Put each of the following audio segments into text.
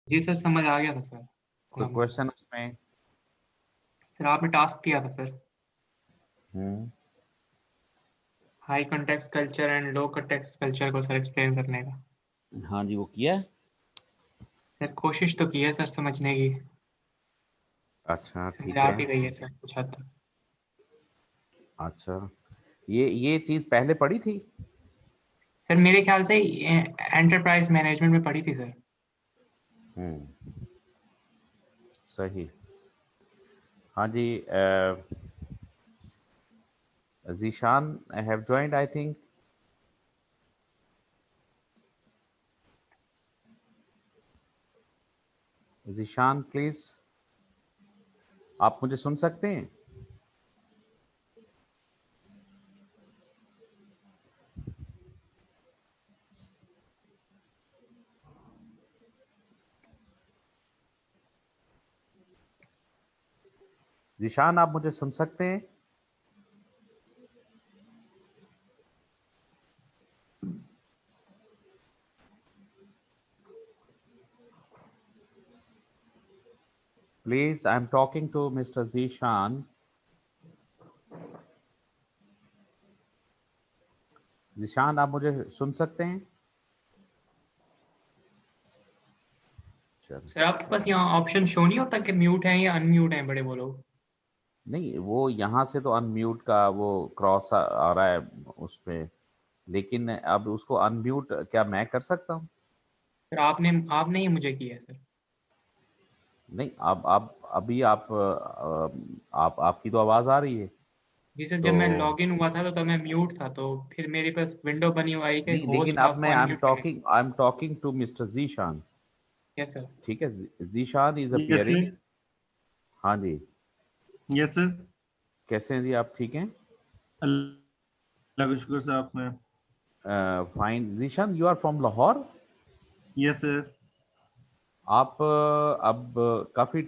जी sir, समझ आ गया था सर। कोई क्वेश्चन उसमें? सर आपने टास्क दिया था sir, hmm, high context culture and low context culture को सर एक्सप्लेन करने का। हाँ जी, वो किया है। सर कोशिश तो की है सर समझने की, अच्छा समझ ठीक आ है। भी गई है सर कुछ हद तक। अच्छा, ये चीज पहले पढ़ी थी? सर मेरे ख्याल से एंटरप्राइज मैनेजमेंट में पढ़ी थी सर। हम्म, सही। हाँ जी, Zeeshan have joined I think. Zeeshan please, आप मुझे सुन सकते हैं? जीशान, आप मुझे सुन सकते हैं? Please, I am talking to mister Zeeshan. Zeeshan, आप मुझे सुन सकते हैं? चलो, सर आपके पास यहाँ ऑप्शन शो नहीं होता कि म्यूट है या अनम्यूट है बड़े वो लोग? नहीं, वो यहाँ से तो अनम्यूट का वो क्रॉस आ रहा है उस पे, लेकिन अब उसको अनम्यूट क्या मैं कर सकता हूँ? सर आपने आपने ही मुझे किया है सर। नहीं, अब अभी आप आपकी तो आवाज आ रही है। जी सर, तो जब मैं लॉगिन हुआ था तो तब मैं म्यूट था, तो फिर मेरे पास विंडो बनी हुई आई कि नहीं, लेकिन होस्ट अब आपको मैं अनम्यूट करने। I am talking to mister Zeeshan. Yes sir. ठीक है, Zeeshan is yes appearing. Sir. हाँ जी, यस सर। कैसे हैं जी, आप ठीक हैं? अल्लाह का शुक्र साहब में। Fine. Zeeshan, you are from Lahore? Yes sir. आप अब काफी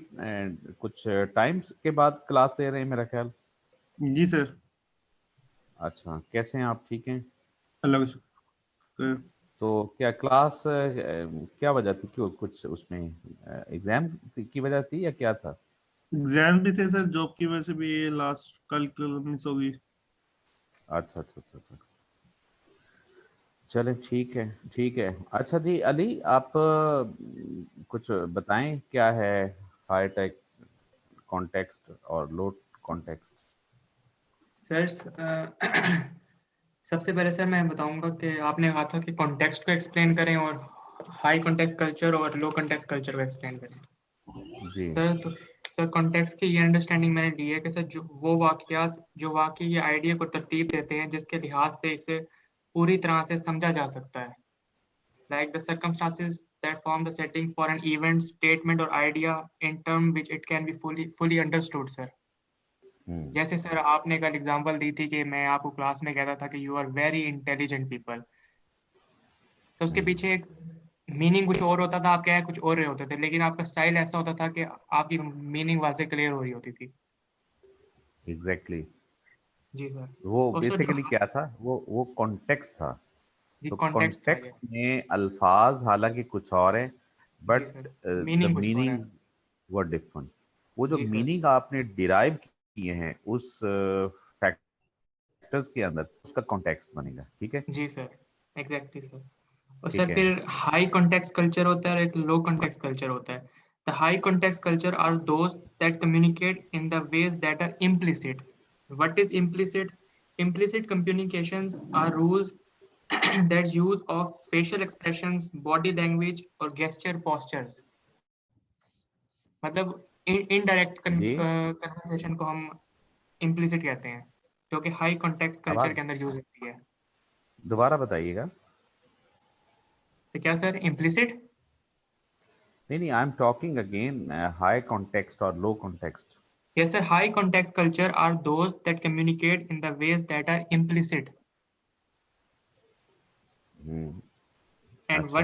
कुछ टाइम के बाद क्लास ले रहे हैं मेरा ख्याल। जी सर। अच्छा, कैसे हैं आप, ठीक हैं? अल्लाह का शुक्र। तो क्या क्लास क्या वजह थी, क्यों कुछ उसमें एग्जाम की वजह थी या क्या था? एग्जाम भी थे सर, जॉब की वजह से भी ये लास्ट कल मिस हो गई। अच्छा अच्छा अच्छा अच्छा, चले ठीक है, ठीक है। अच्छा जी अली, आप कुछ बताएं क्या है हाई टेक कॉन्टेक्स्ट और लो कॉन्टेक्स्ट? सर सबसे पहले सर मैं बताऊंगा कि आपने कहा था कि कॉन्टेक्स्ट को एक्सप्लेन करें और हाई कॉन्टेक्स्ट कल्चर और लो कॉन्टेक्स्ट कल्चर को एक्सप्लेन करें। जी सर तो सर कॉन्टेक्स्ट की ये अंडरस्टैंडिंग मैंने ली है कि सर जो वो वाकयात जो वाकई ये आइडिया को तरतीब देते हैं जिसके लिहाज से इसे पूरी तरह से समझा जा सकता है, like the circumstances that form the setting for an event, statement or idea in term which it can be fully understood sir। हम्म जैसे सर आपने कल एग्जांपल दी थी कि मैं आपको क्लास में कहता था कि you are very intelligent people, तो उसके हम्म, पीछे एक मीनिंग कुछ और होता था, आप क्या है कुछ और रहे होते थे, लेकिन आपका स्टाइल ऐसा होता था कि आपकी मीनिंग वाजे क्लियर हो रही होती थी। एग्जैक्टली। जी सर। वो और सर जो बेसिकली क्या था, वो कॉन्टेक्स्ट था। जी तो कॉन्टेक्स्ट था, कॉन्टेक्स्ट यस। में अल्फाज हालांकि कुछ और है, जी बट सर, द मीनिंग कुछ और है। Meaning were different. वो जो जी सर। मीनिंग आपने डिराइव किए हैं उस फैक्टर्स के अंदर, उसका कॉन्टेक्स्ट बनेगा, ठीक है? जी सर, एग्जैक्टली सर। और ठीक सर है। फिर हाई कॉन्टेक्स्ट कल्चर होता है और एक लो कॉन्टेक्स्ट कल्चर होता है। The high context culture are those that communicate in the ways that are implicit. What is implicit? Implicit communications are rules that use of facial expressions, body language और gesture postures। मतलब indirect जी, conversation को हम implicit कहते हैं, जो कि high context culture आवाज के अंदर यूज होती है। दोबारा बताइएगा। तो क्या सर इम्प्लिसिट? नहीं नहीं, आई am talking again high context और लो context. Yes, sir. High context culture are those that communicate in the ways that are implicit. And अच्छा,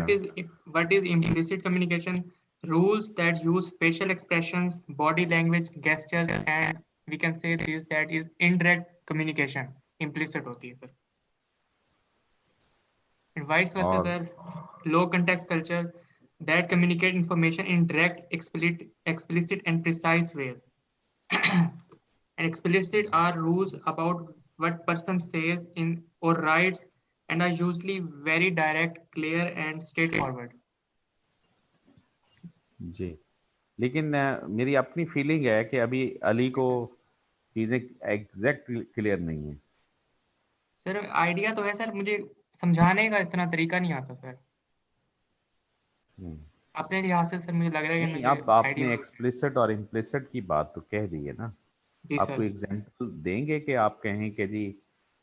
what is implicit communication? Rules that use facial expressions, body language, gestures, and we can say this that is indirect communication. Implicit होती है sir. And vice versa, और sir. Low context culture, that communicate information in direct, explicit and precise ways. And explicit are rules about what person says in or writes and are usually very direct, clear and straightforward. जी, लेकिन मेरी अपनी feeling है कि अभी अली को चीजें exact clear नहीं है। सर आइडिया तो है सर, मुझे समझाने का इतना तरीका नहीं आता सर। अपने लिहाज से सर मुझे लग रहा है कि नहीं, मुझे अब आपने आइडिया। एक्सप्लिसिट और इम्प्लिसिट की बात तो कह दी है ना, जी आप सर। कोई एग्जांपल देंगे कि आप कहें कि जी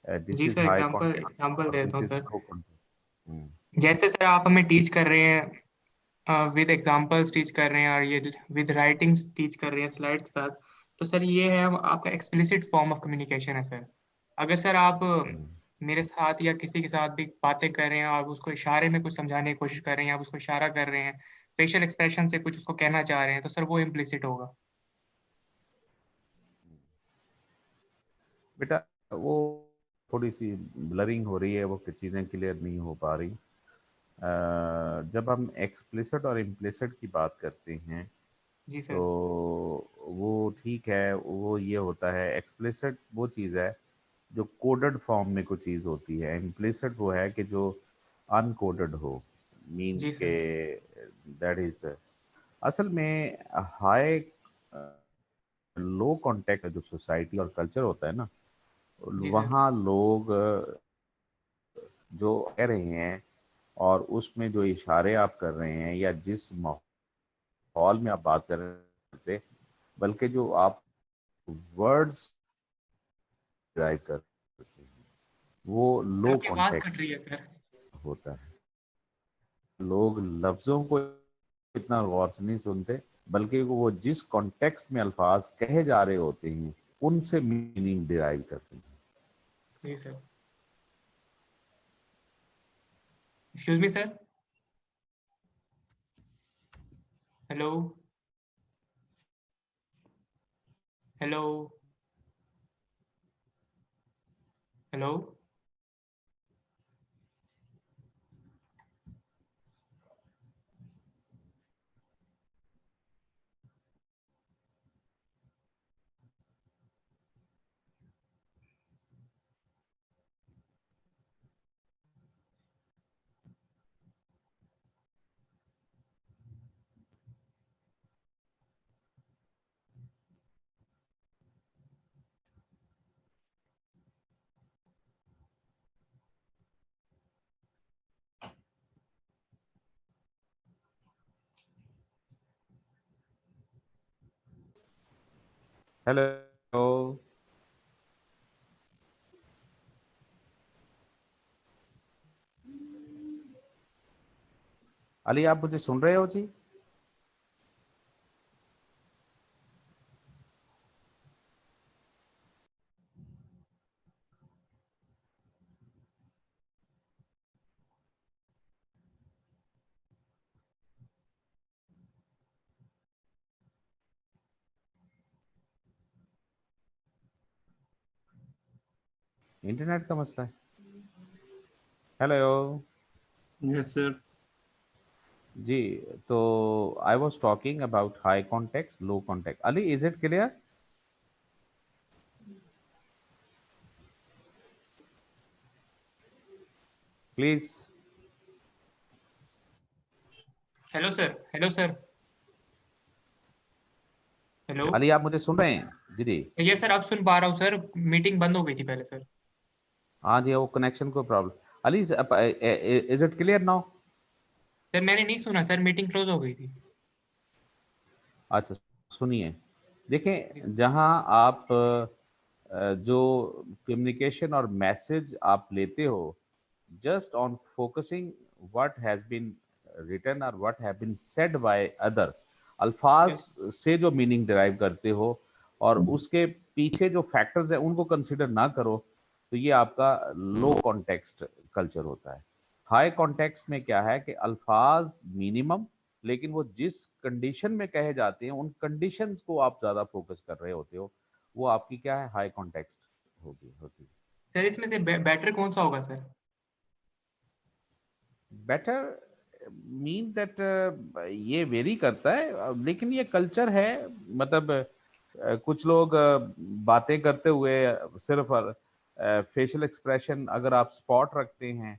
दिस जी is sir, high example context example और देता दिस हूँ इज सर। Low context. जैसे सर आप हमें टीच कर रहे हैं, विद एग्जांपल्स टीच कर रहे हैं और ये विद राइटिंग्स टीच कर रहे हैं स्लाइड के साथ, तो सर ये है आपका एक्सप्लिसिट फॉर्म ऑफ कम्युनिकेशन है सर। अगर सर आप मेरे साथ या किसी के साथ भी बातें कर रहे हैं और उसको इशारे में कुछ समझाने की कोशिश कर रहे हैं, आप उसको इशारा कर रहे हैं, फेशियल एक्सप्रेशन से कुछ उसको कहना चाह रहे हैं, तो सर वो इम्प्लिसिट होगा। बेटा वो थोड़ी सी ब्लरिंग हो रही है, वो चीज़ें क्लियर नहीं हो पा रही। जब हम एक्सप्लिसिट और इम्प्लिसिट की बात करते हैं जी तो सर। वो ठीक है, वो ये होता है एक्सप्लिसिट वो चीज़ है जो कोडेड फॉर्म में कोई चीज़ होती है, इम्प्लिसिट वो है कि जो अनकोडेड हो, मीन जी के सर। दैट इज असल में हाई लो कॉन्टेक्ट जो सोसाइटी और कल्चर होता है ना, जी सर। वहाँ लोग जो कह रहे हैं और उसमें जो इशारे आप कर रहे हैं या जिस माहौल में आप बात कर रहे थे, बल्कि जो आप वर्ड्स ड्राइव करते हैं वो सर लो आपकी आवाज कट रही कॉन्टेक्स्ट है सर। होता है। लोग लफ्ज़ों को इतना गौर से नहीं सुनते, बल्कि वो जिस कॉन्टेक्स्ट में अल्फाज कहे जा रहे होते हैं उनसे मीनिंग डिराइव करते हैं। जी sir. Excuse me sir. Hello. Hello. Hello. Hello Ali, आप मुझे सुन रहे हो जी? इंटरनेट का मसला है। Hello yes sir. जी, तो I was talking about high context low context. Ali, is it clear? Please. Hello sir. Hello sir. Hello. Ali, आप मुझे सुन रहे हैं? जी जी। ये सर अब सुन पा रहा हूँ सर, मीटिंग बंद हो गई थी पहले सर। हाँ जी, वो कनेक्शन को problem. Ali, is it clear now? Sir मैंने नहीं सुना सर, मीटिंग क्लोज हो गई थी। अच्छा, सुनिए, जी देखें, जहाँ आप जो कम्युनिकेशन और मैसेज आप लेते हो just on focusing what has been written और what have been said by other, अल्फाज यस। से जो मीनिंग डिराइव करते हो और उसके पीछे जो फैक्टर्स हैं उनको कंसिडर ना करो, तो ये आपका लो कॉन्टेक्स्ट कल्चर होता है। हाई कॉन्टेक्स्ट में क्या है कि अल्फाज मिनिमम, लेकिन वो जिस कंडीशन में कहे जाते हैं उन कंडीशंस को आप ज्यादा फोकस कर रहे होते हो, वो आपकी क्या है, हाई कॉन्टेक्स्ट होती है। सर इसमें से बेटर कौन सा होगा सर? बेटर मीन दैट ये वेरी करता है, लेकिन ये कल्चर है। मतलब कुछ लोग बातें करते हुए सिर्फ फेशियल एक्सप्रेशन अगर आप स्पॉट रखते हैं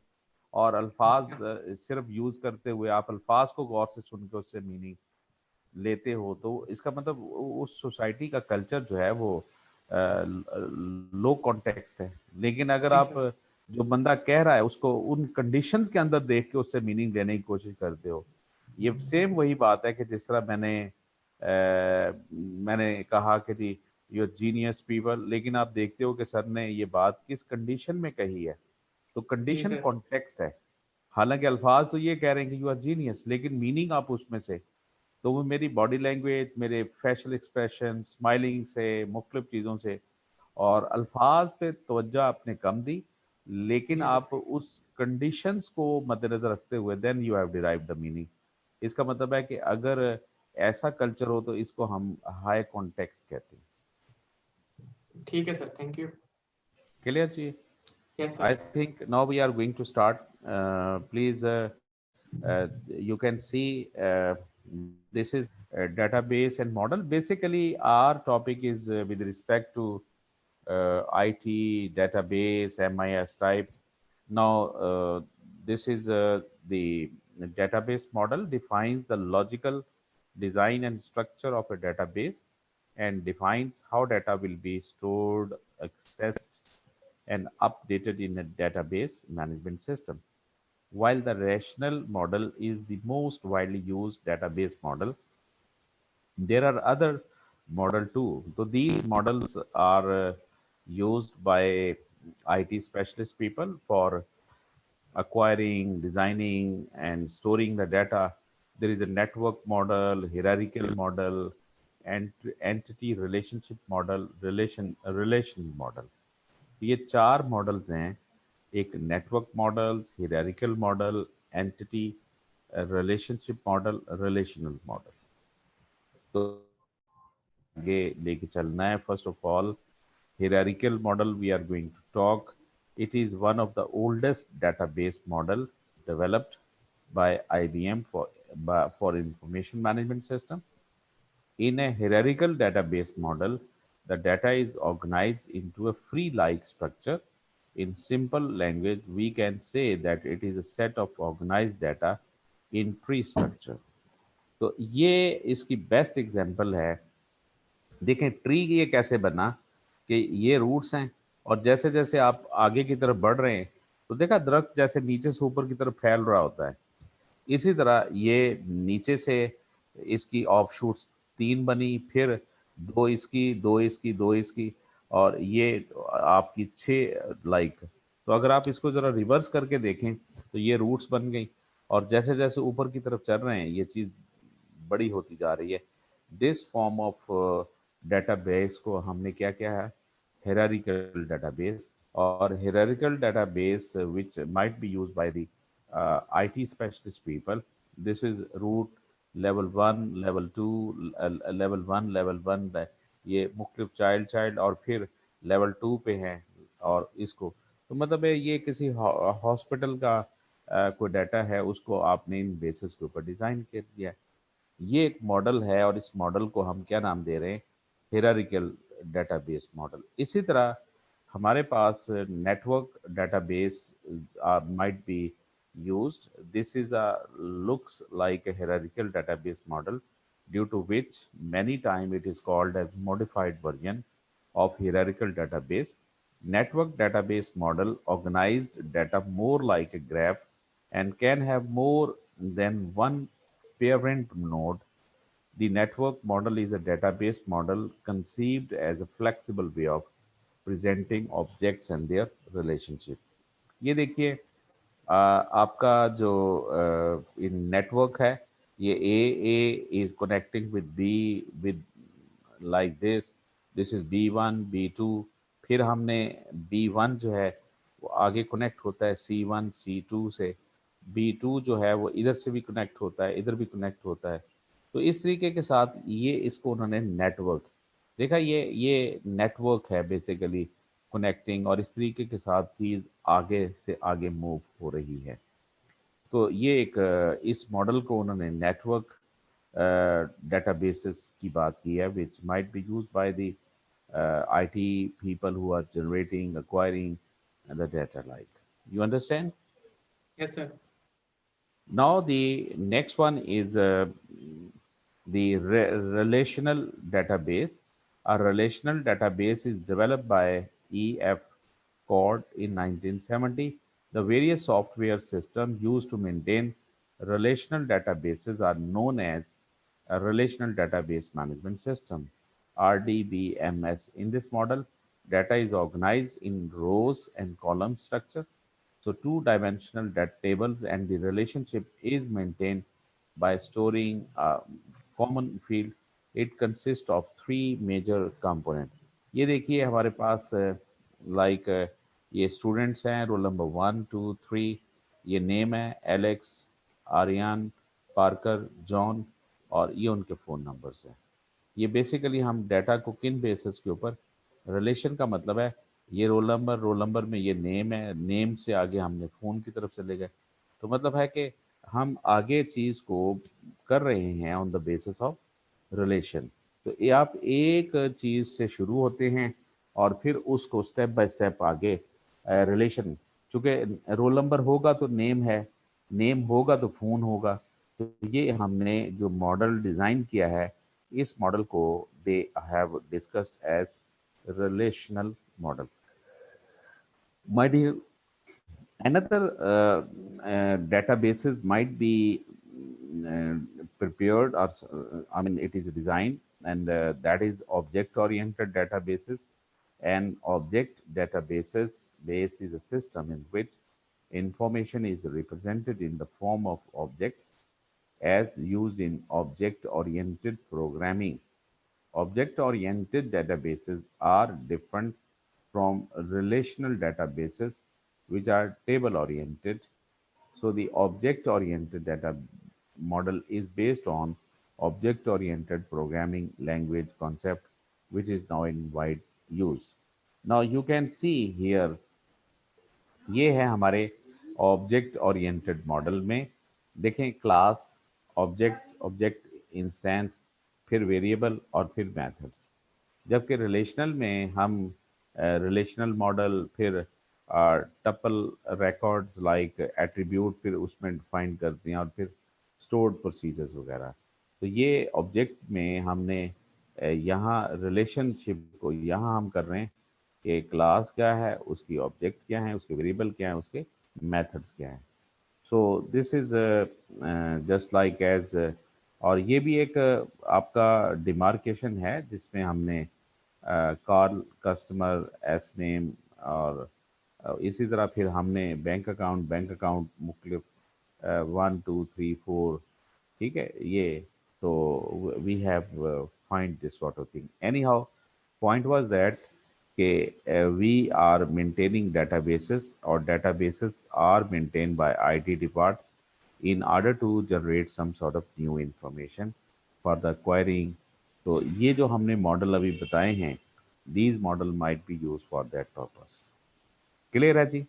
और अल्फाज सिर्फ यूज करते हुए आप अल्फाज को गौर से सुन के उससे मीनिंग लेते हो, तो इसका मतलब उस सोसाइटी का कल्चर जो है वो लो कॉन्टेक्स्ट है। लेकिन अगर जी आप सर। जो बंदा कह रहा है उसको उन कंडीशंस के अंदर देख के उससे मीनिंग लेने की कोशिश करते हो, ये सेम वही बात है कि जिस तरह मैंने कहा कि जी यू जीनियस पीपल, लेकिन आप देखते हो कि सर ने ये बात किस कंडीशन में कही है। तो जी कंडीशन सर। कॉन्टेक्स्ट है। हालांकि अल्फाज तो ये कह रहे हैं कि यू आर जीनियस, लेकिन मीनिंग आप उसमें से, तो वो मेरी बॉडी लैंग्वेज, मेरे फेशियल एक्सप्रेशन, स्माइलिंग से, मुख्तलिफ चीज़ों से, और अल्फाज पे तवज्जो आपने कम दी, लेकिन जी सर। आप उस कंडीशंस को मद्देनजर रखते हुए then you have derive the meaning. इसका मतलब है कि अगर ऐसा कल्चर हो तो इसको हम हाई कॉन्टेक्स्ट कहते हैं। ठीक है सर, थैंक यू। क्लियर जी? Yes I sir. think now we are going to start. Please, you can see this is a database and model. Basically, our topic is with respect to IT, database, MIS type. Now, this is the database model defines the logical design and structure of a database and defines how data will be stored, accessed, and updated in a database management system. While the rational model is the most widely used database model, there are other model too. So these models are used by IT specialist people for acquiring, designing, and storing the data. There is a network model, hierarchical model, and entity relationship model, relation model. ये चार models हैं, एक network models, hierarchical model, entity relationship model, relational model. तो आगे लेके चलना है। First of all, hierarchical model we are going to talk. It is one of the oldest database model developed by IBM for information management system. In a hierarchical database model, the data is organized into a free-like structure. In simple language, we can say that it is a set of organized data in tree structure. तो ये इसकी best example है। देखें tree ये कैसे बना कि ये रूट्स हैं, और जैसे जैसे आप आगे की तरफ बढ़ रहे हैं तो देखा दरख्त जैसे नीचे से ऊपर की तरफ फैल रहा होता है, इसी तरह ये नीचे से इसकी ऑफशूट्स तीन बनी, फिर दो इसकी, दो इसकी, दो इसकी, और ये आपकी छः लाइक। तो अगर आप इसको ज़रा रिवर्स करके देखें तो ये रूट्स बन गई, और जैसे जैसे ऊपर की तरफ चल रहे हैं ये चीज़ बड़ी होती जा रही है। दिस फॉर्म ऑफ डेटाबेस को हमने क्या किया है, hierarchical database, or hierarchical database which might be used by the IT specialist people. This is root level one, level two, level one, level one, ये मुख्तलिफ चाइल्ड चाइल्ड और फिर level two पे हैं। और इसको तो मतलब है ये किसी हॉस्पिटल का कोई डाटा है, उसको आपने इन बेसिस के ऊपर डिज़ाइन कर दिया है। ये एक मॉडल है और इस मॉडल को हम क्या नाम दे रहे हैं, हियरार्किकल डेटाबेस मॉडल। इसी तरह हमारे पास network database might be used. This is a looks like a hierarchical database model, due to which many time it is called as modified version of hierarchical database. Network database model organized data more like a graph and can have more than one parent node. The network model is a database model conceived as a flexible way of presenting objects and their relationship. ये देखिए आपका जो इन network है, ये A is connecting with B with like this is B1 B2, फिर हमने B1 जो है वो आगे कनेक्ट होता है C1 C2 से, B2 जो है वो इधर से भी कनेक्ट होता है, इधर भी कनेक्ट होता है। तो इस तरीके के साथ ये इसको उन्होंने नेटवर्क देखा, ये नेटवर्क है बेसिकली कनेक्टिंग, और इस तरीके के साथ चीज़ आगे से आगे मूव हो रही है। तो ये एक इस मॉडल को उन्होंने नेटवर्क databases की बात की है, which might be used by the IT people who are generating, acquiring the data like. You understand? Yes, sir. Now the next one is the relational database. A relational database is developed by E.F. Cord in 1970. The various software systems used to maintain relational databases are known as a relational database management system, RDBMS. In this model, data is organized in rows and column structure. So two-dimensional data tables, and the relationship is maintained by storing a common field. It consists of three major components. ये देखिए हमारे पास like ये students हैं, roll number 1 2 3, ये name है Alex, Aryan, Parker, John, और ये उनके फ़ोन नंबर्स हैं। ये बेसिकली हम डाटा को किन बेसिस के ऊपर, रिलेशन का मतलब है ये रोल नंबर में ये नेम है, नेम से आगे हमने फ़ोन की तरफ चले गए, तो मतलब है कि हम आगे चीज़ को कर रहे हैं on the basis of relation. तो ये आप एक चीज़ से शुरू होते हैं और फिर उसको स्टेप बाय स्टेप आगे रिलेशन, चूँकि रोल नंबर होगा तो नेम है, नेम होगा तो फ़ोन होगा। तो ये हमने जो मॉडल डिज़ाइन किया है, इस मॉडल को they have discussed as relational model. My dear, another databases might be uh, prepared, or I mean it is designed, and that is object oriented databases. And object databases base is a system in which information is represented in the form of objects as used in object oriented programming. Object-oriented databases are different from relational databases, which are table-oriented. So the object-oriented data model is based on object-oriented programming language concept, which is now in wide use. Now you can see here, ये है हमारे object oriented model में। देखें class, objects, object instance, फिर variable और फिर methods. जबकि relational में हम रिलेशनल मॉडल, फिर टपल रिकॉर्ड्स लाइक एट्रीब्यूट, फिर उसमें डिफाइन करते हैं और फिर स्टोर्ड प्रोसीजर्स वगैरह। तो ये ऑब्जेक्ट में हमने यहाँ रिलेशनशिप को यहाँ हम कर रहे हैं कि क्लास क्या है, उसकी ऑब्जेक्ट क्या है, उसके वेरिएबल क्या है, उसके मेथड्स क्या है। So this is just like as, और ये भी एक आपका डिमार्केशन है जिसमें हमने कॉल, कस्टमर, एस नेम, और इसी तरह फिर हमने बैंक अकाउंट मुख्तलिफ 1 2 3 4, ठीक है ये। तो we have find this sort of thing. Anyhow, point was that we are maintaining databases, or databases are maintained by IT department in order to generate some sort of new information for the querying. तो ये जो हमने model अभी बताए हैं, these model might be used for that purpose. Clear है जी?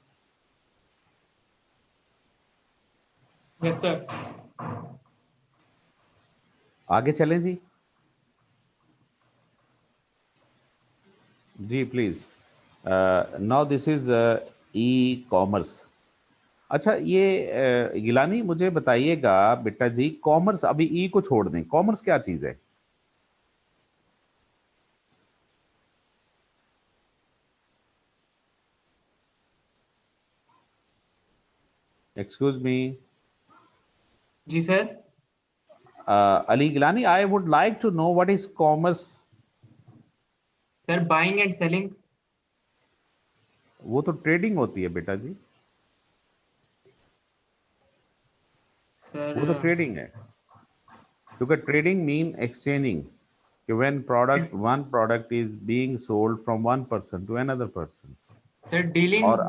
Yes, sir. आगे चलें जी। जी please. Now this is e commerce. अच्छा ये गिलानी मुझे बताइएगा बेटा जी, कॉमर्स अभी ई को छोड़ दें, कॉमर्स क्या चीज है? Excuse me. जी sir. Ali Gilani, I would like to know what is commerce. Sir buying and selling. वो तो ट्रेडिंग होती है बेटा जी, सर वो तो ट्रेडिंग है, क्योंकि ट्रेडिंग मीन एक्सचेंजिंग, कि when product, one product is being sold from one person to another person. Sir dealings,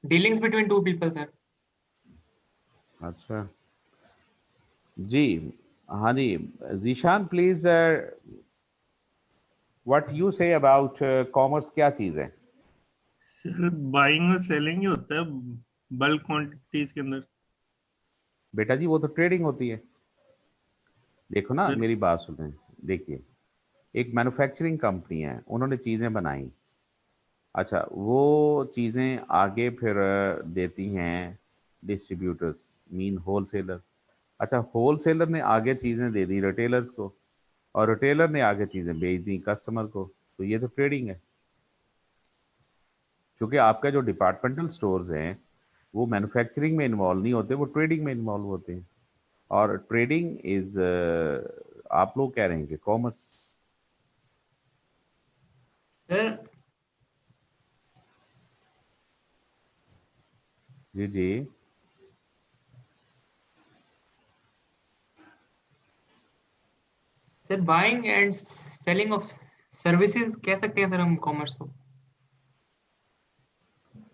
dealings between two people sir. अच्छा जी, हाँ जी। Zeeshan please, what you say about commerce, क्या चीज है? सर बाइंग और selling ही होता है बल्क क्वांटिटीज के अंदर। बेटा जी वो तो ट्रेडिंग होती है। देखो ना, सर मेरी बात सुने, देखिए, एक मैन्युफैक्चरिंग कंपनी है, उन्होंने चीजें बनाई, अच्छा वो चीजें आगे फिर देती हैं डिस्ट्रीब्यूटर्स, मीन होलसेलर। अच्छा होलसेलर ने आगे चीजें दे दी रिटेलर्स को, और रिटेलर ने आगे चीजें बेच दी कस्टमर को, तो ये तो ट्रेडिंग है। क्योंकि आपका जो डिपार्टमेंटल स्टोर्स हैं वो मैन्युफैक्चरिंग में इन्वॉल्व नहीं होते, वो ट्रेडिंग में इन्वॉल्व होते हैं। और ट्रेडिंग इज, आप लोग कह रहे हैं कि कॉमर्स। सर जी जी। Sir buying and selling of services कह सकते हैं सर हम कॉमर्स को।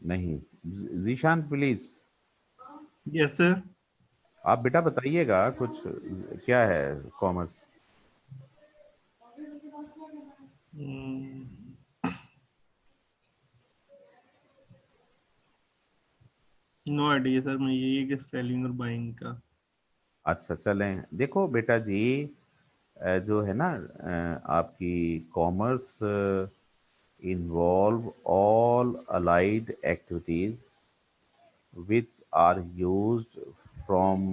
नहीं, जीशान प्लीज, यस सर। आप बेटा बताइएगा कुछ, क्या है कॉमर्स। नो आइडिया सर, मैं यही है कि सेलिंग और बाइंग का। अच्छा चलें, देखो बेटा जी, जो है ना, आपकी commerce involve all allied activities which are used from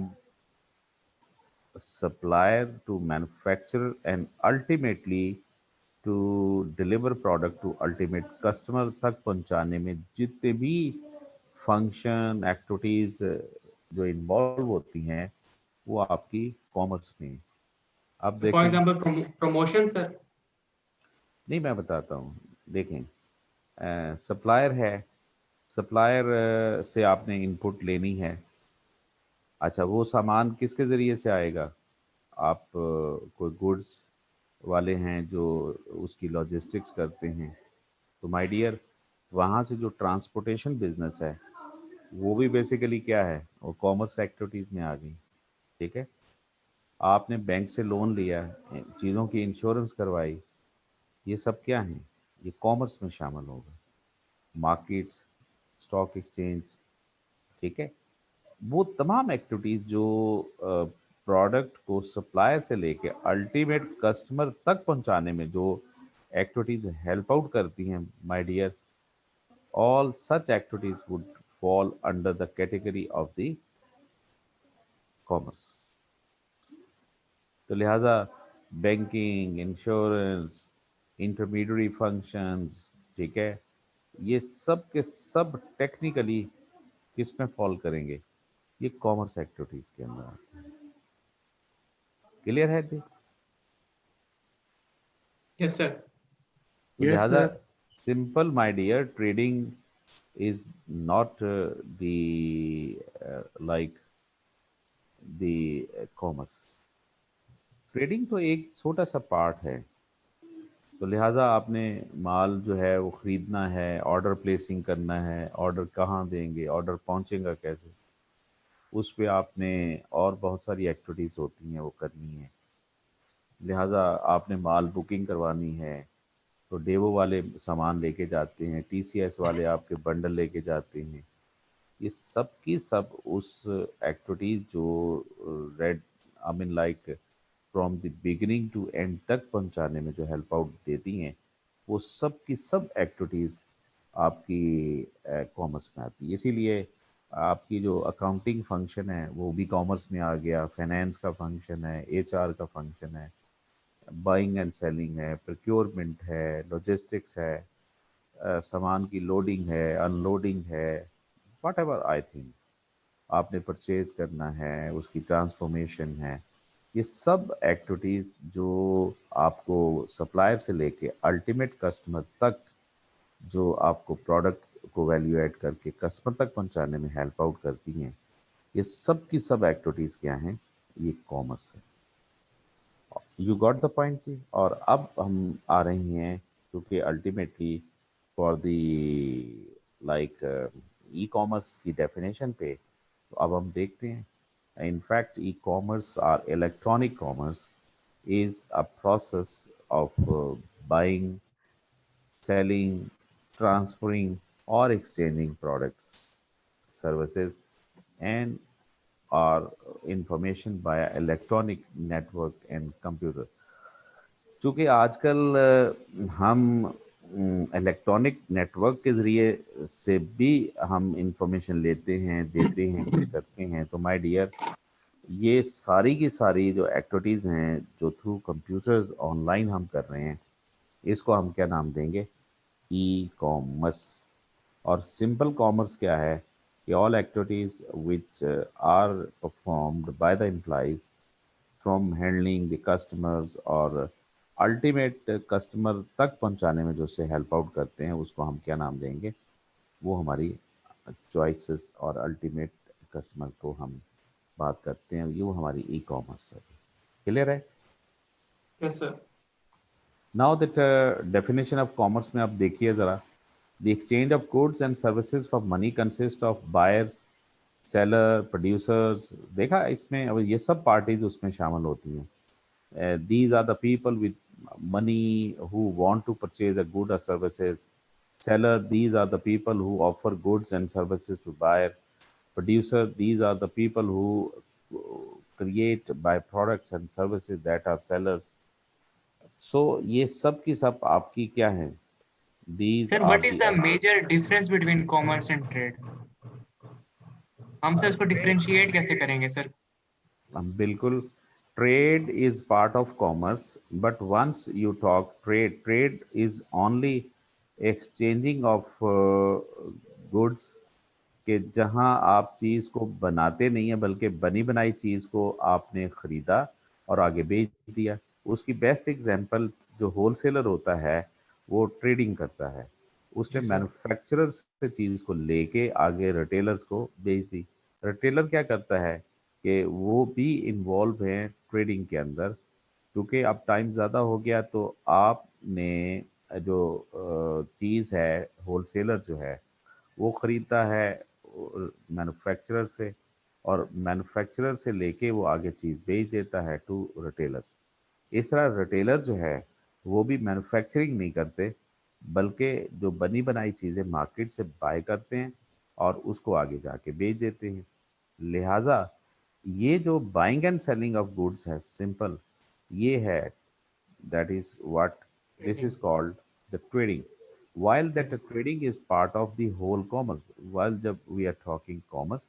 supplier to manufacturer and ultimately to deliver product to ultimate customer तक पहुंचाने में जितने भी फंक्शन एक्टिविटीज जो इन्वॉल्व होती हैं वो आपकी कॉमर्स में। अब फॉर देखें, एग्जांपल प्रमोशन सर। नहीं मैं बताता हूँ, देखें, सप्लायर है, सप्लायर से आपने इनपुट लेनी है, अच्छा वो सामान किसके ज़रिए से आएगा, आप कोई गुड्स वाले हैं जो उसकी लॉजिस्टिक्स करते हैं, तो माय डियर वहाँ से जो ट्रांसपोर्टेशन बिजनेस है वो भी बेसिकली क्या है, वो कॉमर्स एक्टिविटीज़ में आ गई। ठीक है, आपने बैंक से लोन लिया, चीज़ों की इंश्योरेंस करवाई, ये सब क्या है, ये कॉमर्स में शामिल होगा। मार्केट्स, स्टॉक एक्सचेंज, ठीक है, वो तमाम एक्टिविटीज जो प्रोडक्ट को सप्लायर से लेके अल्टीमेट कस्टमर तक पहुंचाने में जो एक्टिविटीज हेल्प आउट करती हैं my dear, all such activities would fall under the category of the commerce। तो लिहाजा बैंकिंग, इंश्योरेंस, इंटरमीडियरी फंक्शंस, ठीक है, ये सब के सब टेक्निकली किस में फॉल करेंगे, ये कॉमर्स एक्टिविटीज के अंदर आते हैं। क्लियर है जी। Yes sir. तो यस लिहाजा sir. Simple my dear, trading is not the like the commerce. Trading तो एक छोटा सा पार्ट है। तो लिहाजा आपने माल जो है वो ख़रीदना है, ऑर्डर प्लेसिंग करना है, ऑर्डर कहाँ देंगे, ऑर्डर पहुँचेगा कैसे, उस पे आपने और बहुत सारी एक्टिविटीज़ होती हैं वो करनी है। लिहाजा आपने माल बुकिंग करवानी है, तो डेवो वाले सामान लेके जाते हैं, टीसीएस वाले आपके बंडल लेके जाते हैं, ये सब की सब उस एक्टिविटीज़ जो रेड, I mean like from the beginning to end तक पहुंचाने में जो हेल्प आउट देती हैं, वो सब की सब एक्टिविटीज़ आपकी कॉमर्स में आती है। इसीलिए आपकी जो अकाउंटिंग फंक्शन है वो भी कॉमर्स में आ गया, फाइनेंस का फंक्शन है, एचआर का फंक्शन है, बाइंग एंड सेलिंग है, प्रोक्योरमेंट है, लॉजिस्टिक्स है, सामान की लोडिंग है, अनलोडिंग है, वट एवर आई थिंक आपने परचेज करना है, उसकी ट्रांसफॉर्मेशन है, ये सब एक्टिविटीज़ जो आपको सप्लायर से लेके अल्टीमेट कस्टमर तक जो आपको प्रोडक्ट को वैल्यू ऐड करके कस्टमर तक पहुंचाने में हेल्प आउट करती हैं, ये सब की सब एक्टिविटीज़ क्या हैं, ये कॉमर्स है। यू गॉट द पॉइंट जी। और अब हम आ रही हैं, क्योंकि ultimately for the like e commerce की डेफिनेशन पे, तो अब हम देखते हैं। In fact, e-commerce or electronic commerce is a process of buying, selling, transferring, or exchanging products, services, and or information via electronic network and computer. चूँकि आजकल हम इलेक्ट्रॉनिक नेटवर्क के ज़रिए से भी हम इंफॉर्मेशन लेते हैं, देते हैं, कुछ करते हैं, तो माय डियर, ये सारी की सारी जो एक्टिविटीज़ हैं जो थ्रू कंप्यूटर्स ऑनलाइन हम कर रहे हैं, इसको हम क्या नाम देंगे? E commerce. और सिंपल कॉमर्स क्या है कि all activities which are performed by the employees from handling the customers और अल्टीमेट कस्टमर तक पहुंचाने में जो से हेल्प आउट करते हैं, उसको हम क्या नाम देंगे? वो हमारी चॉइसेस और अल्टीमेट कस्टमर को हम बात करते हैं, ये वो हमारी ई कॉमर्स है। क्लियर है? Yes sir. Now that definition of commerce में आप देखिए ज़रा, the exchange of goods and services for money consist of buyers, seller, producers. देखा इसमें अब ये सब पार्टीज उसमें शामिल होती हैं। These are the people with money who want to purchase a good or services. Seller, these are the people who offer goods and services to buyer. Producer, these are the people who create byproducts and services that are sellers. So ये सब की सब आपकी क्या है? These sir are what is the the major difference between commerce and trade? हम sir इसको differentiate कैसे करेंगे सर? बिल्कुल। Trade is part of commerce, but once you talk trade, trade is only exchanging of goods, कि जहां आप चीज़ को बनाते नहीं है बल्कि बनी बनाई चीज़ को आपने ख़रीदा और आगे बेच दिया। उसकी बेस्ट एग्जांपल जो होलसेलर होता है वो ट्रेडिंग करता है। उसने जी सर। मैन्युफैक्चरर से चीज़ को लेके आगे रिटेलर्स को बेच दी। रिटेलर क्या करता है कि वो भी इन्वॉल्व हैं ट्रेडिंग के अंदर। क्योंकि अब टाइम ज़्यादा हो गया तो आपने जो चीज़ है, होलसेलर जो है वो ख़रीदता है मैन्युफैक्चरर से, और मैन्युफैक्चरर से लेके वो आगे चीज़ बेच देता है टू रिटेलर्स। इस तरह रिटेलर जो है वो भी मैन्युफैक्चरिंग नहीं करते, बल्कि जो बनी बनाई चीज़ें मार्केट से बाय करते हैं और उसको आगे जाके बेच देते हैं। लिहाजा ये जो buying and selling of goods है सिंपल, ये है, that is what this is called the trading. While that trading is part of the whole commerce, while जब we are talking commerce,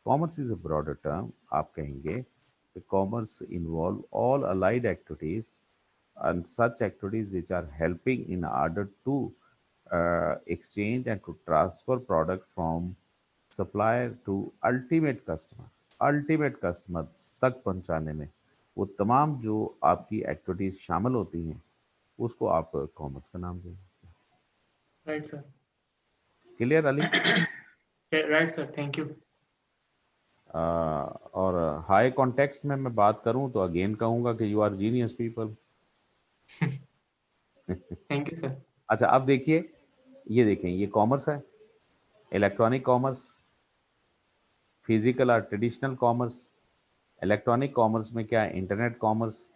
commerce is a broader term. आप कहेंगे कि commerce involve all allied activities and such activities which are helping in order to exchange and to transfer product from supplier to ultimate customer, ultimate customer तक पहुंचाने में वो तमाम जो आपकी एक्टिविटीज शामिल होती हैं उसको आप कॉमर्स का नाम दें। Right sir. Clear Ali? Right sir, thank you. और हाई कॉन्टेक्स्ट में मैं बात करूं तो अगेन कहूंगा कि you are genius people. Thank you sir. अच्छा, अब देखिए, ये देखें, ये कॉमर्स है, इलेक्ट्रॉनिक कॉमर्स, फिजिकल और ट्रेडिशनल कॉमर्स। इलेक्ट्रॉनिक कॉमर्स में क्या है? Internet commerce.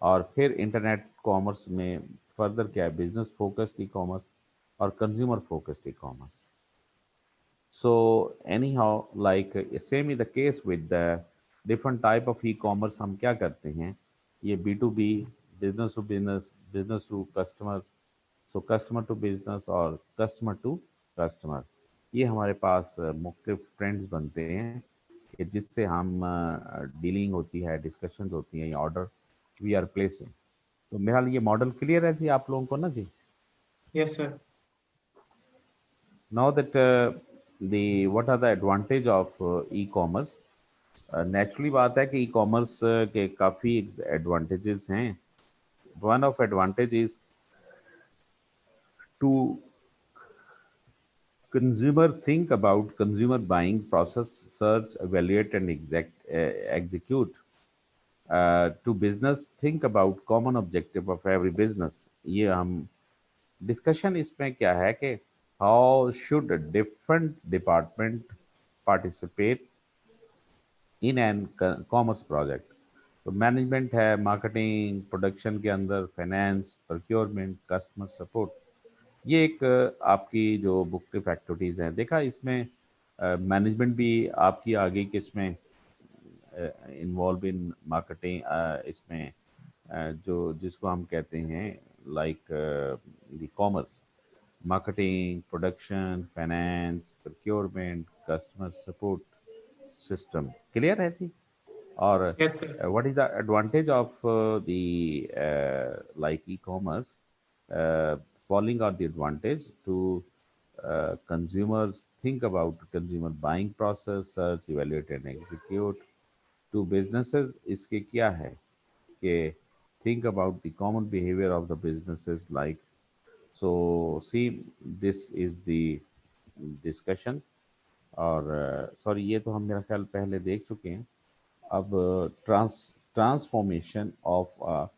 और फिर इंटरनेट कॉमर्स में फर्दर क्या है? बिजनेस फोकस्ड ई कॉमर्स और consumer focused e commerce. So anyhow, like same is the case with the different type of e-commerce। हम क्या करते हैं? ये B2B, business to business, business to customers, so customer to business और customer to customer, ये हमारे पास मुख्तलिफ trends बनते हैं कि जिससे हम डीलिंग होती है, डिस्कशंस होती हैं, या ऑर्डर वी आर प्लेसिंग। तो मेरा ये मॉडल क्लियर है जी आप लोगों को ना जी? Yes sir. Now that the what are the advantage of e-commerce? Naturally बात है कि ई कॉमर्स के काफ़ी एडवांटेजेस हैं। One of advantage is to consumer think about consumer buying process, search, evaluate and execute. To business think about common objective of every business। ये हम discussion इसमें क्या है कि how should different department participate in an commerce project. तो management है, marketing, production के अंदर फाइनेंस, प्रोक्योरमेंट, कस्टमर सपोर्ट, ये एक आपकी जो मुख्तलिफ एक्टिविटीज़ हैं। देखा इसमें मैनेजमेंट भी आपकी आगे कि इसमें انوالو ان مارکیٹنگ اس میں جو جس کو ہم کہتے ہیں like the commerce, marketing, production, finance, procurement, customer support system. Clear hai ji? Or Yes, sir. what is the advantage of the like e-commerce? Uh, Falling on the advantage to consumers think about consumer buying process, search, evaluate and execute. To businesses इसके क्या है कि think about the common behavior of the businesses like so see this is the discussion और sorry ये तो हम मेरा ख्याल पहले देख चुके हैं अब transformation of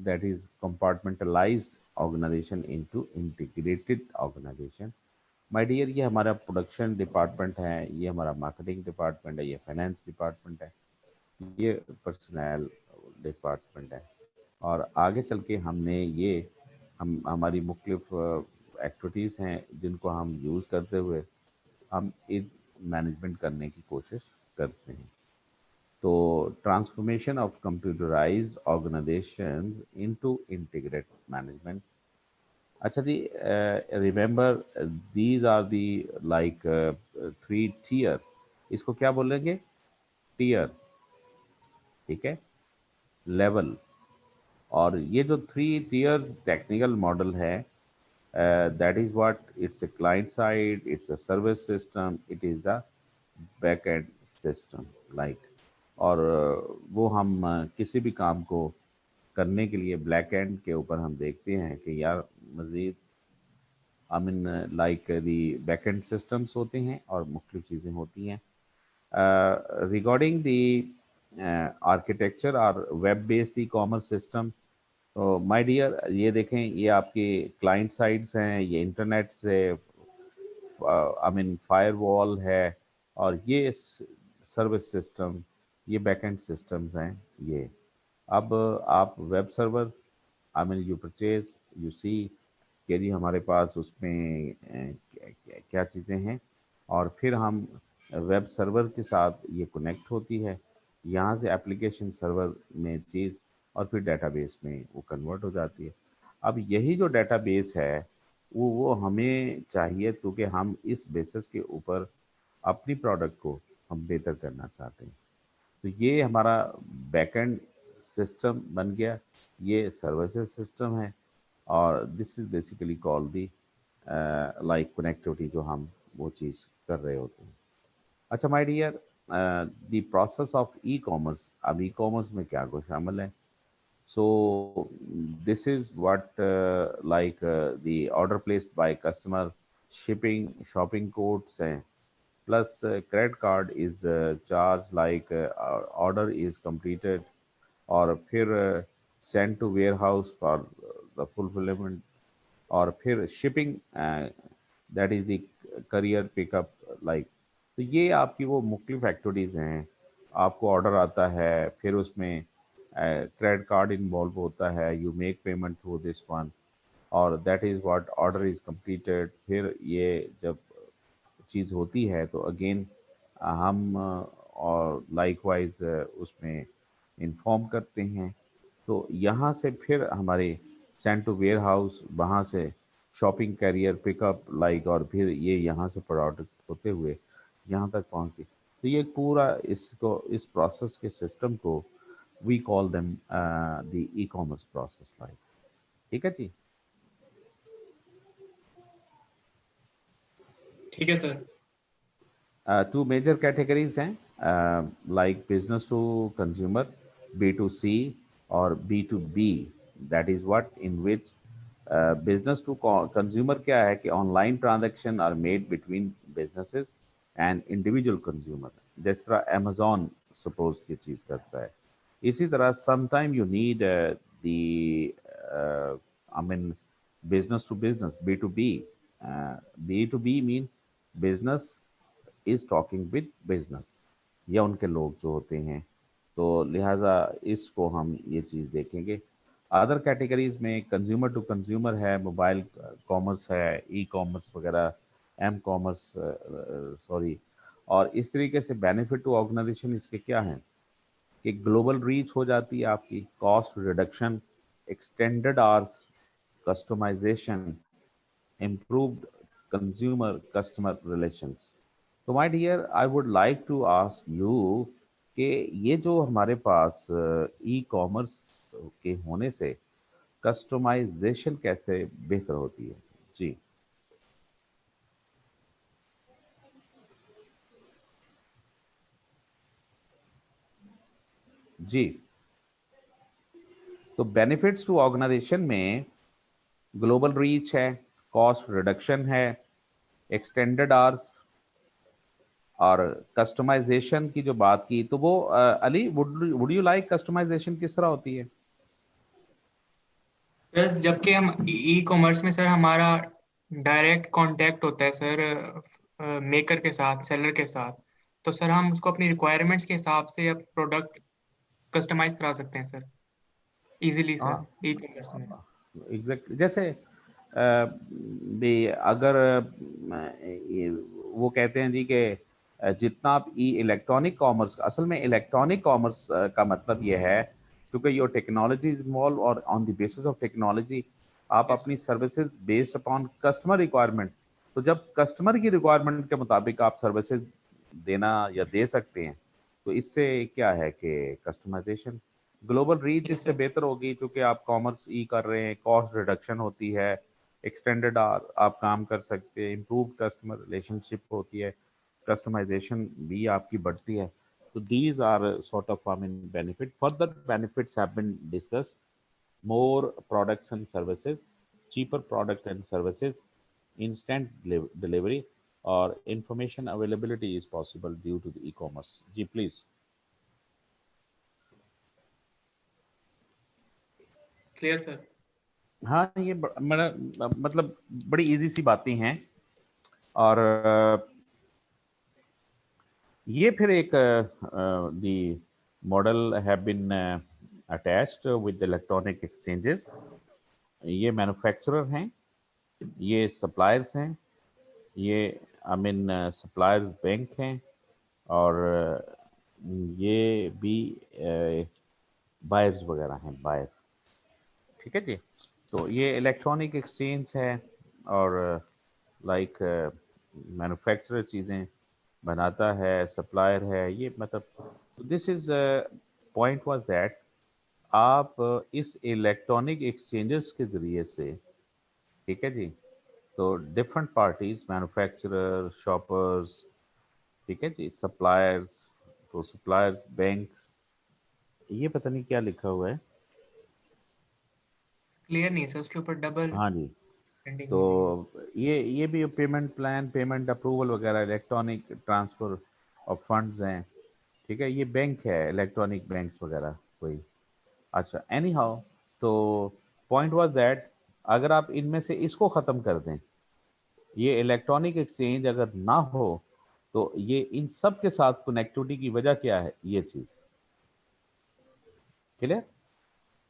that is compartmentalized organization into integrated organization my dear ये हमारा प्रोडक्शन डिपार्टमेंट है ये हमारा मार्केटिंग डिपार्टमेंट है ये फाइनेंस डिपार्टमेंट है ये पर्सनल डिपार्टमेंट है और आगे चल के हमने ये हम हमारी मुख्तलिफ एक्टिविटीज़ हैं जिनको हम यूज़ करते हुए हम इन मैनेजमेंट करने की कोशिश करते हैं तो transformation of computerised organisations into integrated management अच्छा जी remember these are the like 3 tier इसको क्या बोलेंगे टियर ठीक है लेवल और ये जो 3 टियर्स टेक्निकल मॉडल है that is what it's a client side it's a service system it is the back end system like और वो हम किसी भी काम को करने के लिए ब्लैक एंड के ऊपर हम देखते हैं कि यार मज़ीद आई mean like the back and systems होते हैं और मुख्तलिफ चीज़ें होती हैं रिगार्डिंग दी आर्किटेक्चर और web based e commerce system तो माय डियर ये देखें ये आपके क्लाइंट साइड्स हैं ये इंटरनेट से आई मीन फायरवॉल है और ये सर्विस सिस्टम ये बैकएंड सिस्टम्स हैं ये अब आप web server I mean you purchase you see कि जी हमारे पास उसमें क्या चीज़ें हैं और फिर हम वेब सर्वर के साथ ये कनेक्ट होती है यहाँ से एप्लीकेशन सर्वर में चीज़ और फिर डेटाबेस में वो कन्वर्ट हो जाती है अब यही जो डेटाबेस है वो हमें चाहिए क्योंकि हम इस बेसिस के ऊपर अपनी प्रोडक्ट को हम बेहतर करना चाहते हैं तो ये हमारा बैकएंड सिस्टम बन गया ये सर्विसेज सिस्टम है और this is basically called the like connectivity जो हम वो चीज़ कर रहे होते हैं अच्छा my dear the process of e commerce अब ई कॉमर्स में क्या कुछ शामिल है so this is what the order placed by customer shipping shopping codes plus credit card is charged like order is completed और फिर sent to warehouse for the fulfillment और फिर shipping that is the courier pickup like तो ये आपकी वो मुख्तलिफ activities हैं आपको ऑर्डर आता है फिर उसमें क्रेडिट कार्ड इन्वॉल्व होता है you make payment through this one और that is what order is completed फिर ये जब चीज़ होती है तो अगेन हम और लाइकवाइज उसमें इन्फॉर्म करते हैं तो यहाँ से फिर हमारे सेंड टू वेयर हाउस वहाँ से शॉपिंग कैरियर पिकअप लाइक और फिर ये यहाँ से प्रोडक्ट होते हुए यहाँ तक पहुँचे तो ये पूरा इसको इस प्रोसेस के सिस्टम को we call them the e-commerce process like ठीक है जी ठीक है सर two major categories हैं like business to consumer B2C और B2B that is what in which business to consumer क्या है कि online transaction are made between businesses and individual consumer जिस तरह Amazon suppose ये चीज़ करता है इसी तरह sometime you need I mean business to business B2B B2B mean business is talking with business या उनके लोग जो होते हैं तो लिहाजा इसको हम ये चीज़ देखेंगे अदर कैटेगरीज में कंज्यूमर टू कंज्यूमर है मोबाइल कॉमर्स है ई कॉमर्स वगैरह एम कॉमर्स सॉरी और इस तरीके से बेनिफिट टू ऑर्गेनाइजेशन इसके क्या हैं कि ग्लोबल रीच हो जाती है आपकी, cost reduction, extended hours, customization, improved consumer customer relations. तो my dear I would like to ask you कि ये जो हमारे पास ई कॉमर्स के होने से कस्टमाइजेशन कैसे बेहतर होती है? जी जी। तो बेनिफिट्स टू ऑर्गेनाइजेशन में ग्लोबल रीच है, कॉस्ट रिडक्शन है, एक्सटेंडेड आवर्स और कस्टमाइजेशन की जो बात की, तो वो Ali would you like customization किस तरह होती है? सर जबकि हम ई कॉमर्स में सर हमारा डायरेक्ट कांटेक्ट होता है सर मेकर के साथ, सेलर के साथ, तो सर हम उसको अपनी रिक्वायरमेंट्स के हिसाब से प्रोडक्ट कस्टमाइज करा सकते हैं सर इजीली हाँ सर ई कॉमर्स में। एग्जैक्ट, जैसे भी अगर वो कहते हैं जी कि जितना आप ई इलेक्ट्रॉनिक कॉमर्स, असल में इलेक्ट्रॉनिक कॉमर्स का मतलब ये है क्योंकि योर टेक्नोलॉजी इज इन्वॉल्व और on the basis of technology आप यस अपनी services based upon customer requirement, तो जब कस्टमर की रिक्वायरमेंट के मुताबिक आप सर्विसेज देना या दे सकते हैं तो इससे क्या है कि कस्टमाइजेशन, ग्लोबल रीच यस इससे सर। बेहतर होगी क्योंकि आप कॉमर्स ई कर रहे हैं, कॉस्ट रिडक्शन होती है, एक्सटेंडेड आप काम कर सकते हैं, इम्प्रूव कस्टमर रिलेशनशिप होती है, कस्टमाइजेशन भी आपकी बढ़ती है। तो these are sort of I mean benefit, further benefits have been discussed, more products and services, cheaper product and services, instant delivery or information availability is possible due to the e-commerce. जी please. Clear sir. हाँ ये बड़ा मतलब बड़ी easy सी बातें हैं और ये फिर एक the model have been attached with electronic exchanges, ये मैन्युफैक्चरर हैं, ये सप्लायर्स हैं, ये आई मीन सप्लायर्स बैंक हैं और ये भी बायर्स वगैरह हैं, बायर, ठीक है जी। तो ये इलेक्ट्रॉनिक एक्सचेंज है और लाइक मैन्युफैक्चरर चीज़ें बनाता है, सप्लायर है, ये मतलब this is point was that आप इस इलेक्ट्रॉनिक एक्सचेंजेस के ज़रिए से, ठीक है जी, तो डिफरेंट पार्टीज, मैन्युफैक्चरर, शॉपर्स, ठीक है जी, सप्लायर्स, तो सप्लायर्स बैंक, ये पता नहीं क्या लिखा हुआ है, क्लियर नहीं सर, उसके ऊपर डबल हाँ जी। पेंडिंग तो हो रही है। ये भी पेमेंट प्लान, पेमेंट अप्रूवल वगैरह, इलेक्ट्रॉनिक ट्रांसफर ऑफ फंड्स हैं, ठीक है, ये बैंक है, इलेक्ट्रॉनिक बैंक्स वगैरह कोई, अच्छा एनी हाउ। तो पॉइंट वाज दैट अगर आप इनमें से इसको ख़त्म कर दें, ये इलेक्ट्रॉनिक एक्सचेंज अगर ना हो तो ये इन सब के साथ कनेक्टिविटी की वजह क्या है, ये चीज़ clear?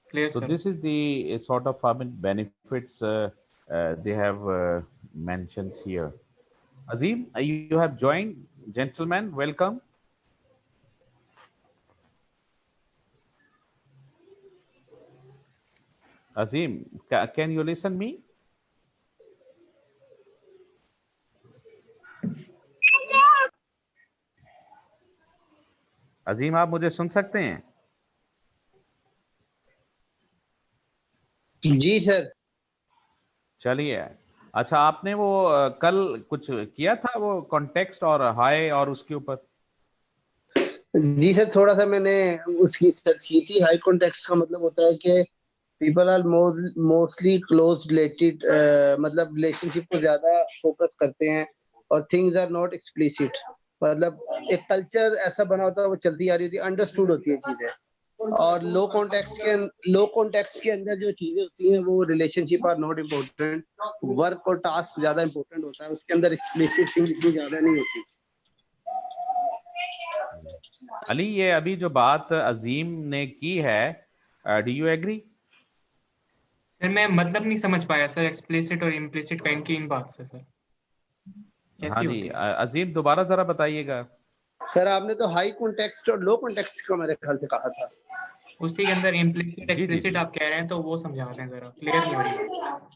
Clear So sir. this is the sort of I mean, benefits they have mentioned here. Azim, you have joined, gentlemen. Welcome. Azim, can you listen me? अजीम आप मुझे सुन सकते हैं? जी सर। चलिए, अच्छा आपने वो कल कुछ किया था वो कॉन्टेक्स्ट और हाई और उसके ऊपर? जी सर, थोड़ा सा मैंने उसकी सर्च की थी। हाई कॉन्टेक्स्ट का मतलब होता है कि people are mostly close related, मतलब रिलेशनशिप को ज्यादा फोकस करते हैं और थिंग्स आर नॉट एक्सप्लिसिट, मतलब एक कल्चर ऐसा बना होता है, वो चलती आ रही होती है, अंडरस्टूड होती है चीजें। और लो कॉन्टेक्स्ट के अंदर जो चीजें होती हैं वो relationship are not important, work और टास्क ज्यादा इंपॉर्टेंट होता है, उसके अंदर एक्सप्लिसिट थिंग इतनी ज्यादा नहीं होती। अली ये अभी जो बात अजीम ने की है, डू यू एग्री? सर मैं मतलब नहीं समझ पाया सर, एक्सप्लिसिट और इम्प्लिसिट का इनकी इन बात से सर। हाँ कैसी जी, होती है? अजीम दोबारा जरा बताइएगा। सर आपने तो हाई कॉन्टेक्स्ट और लो कॉन्टेक्स्ट का मेरे ख्याल से कहा था। उसी के अंदर इम्प्लिसिट जी जी एक्सप्लिसिट जी आप कह रहे हैं, तो वो समझाते हैं जरा, क्लियर नहीं हो रही बात।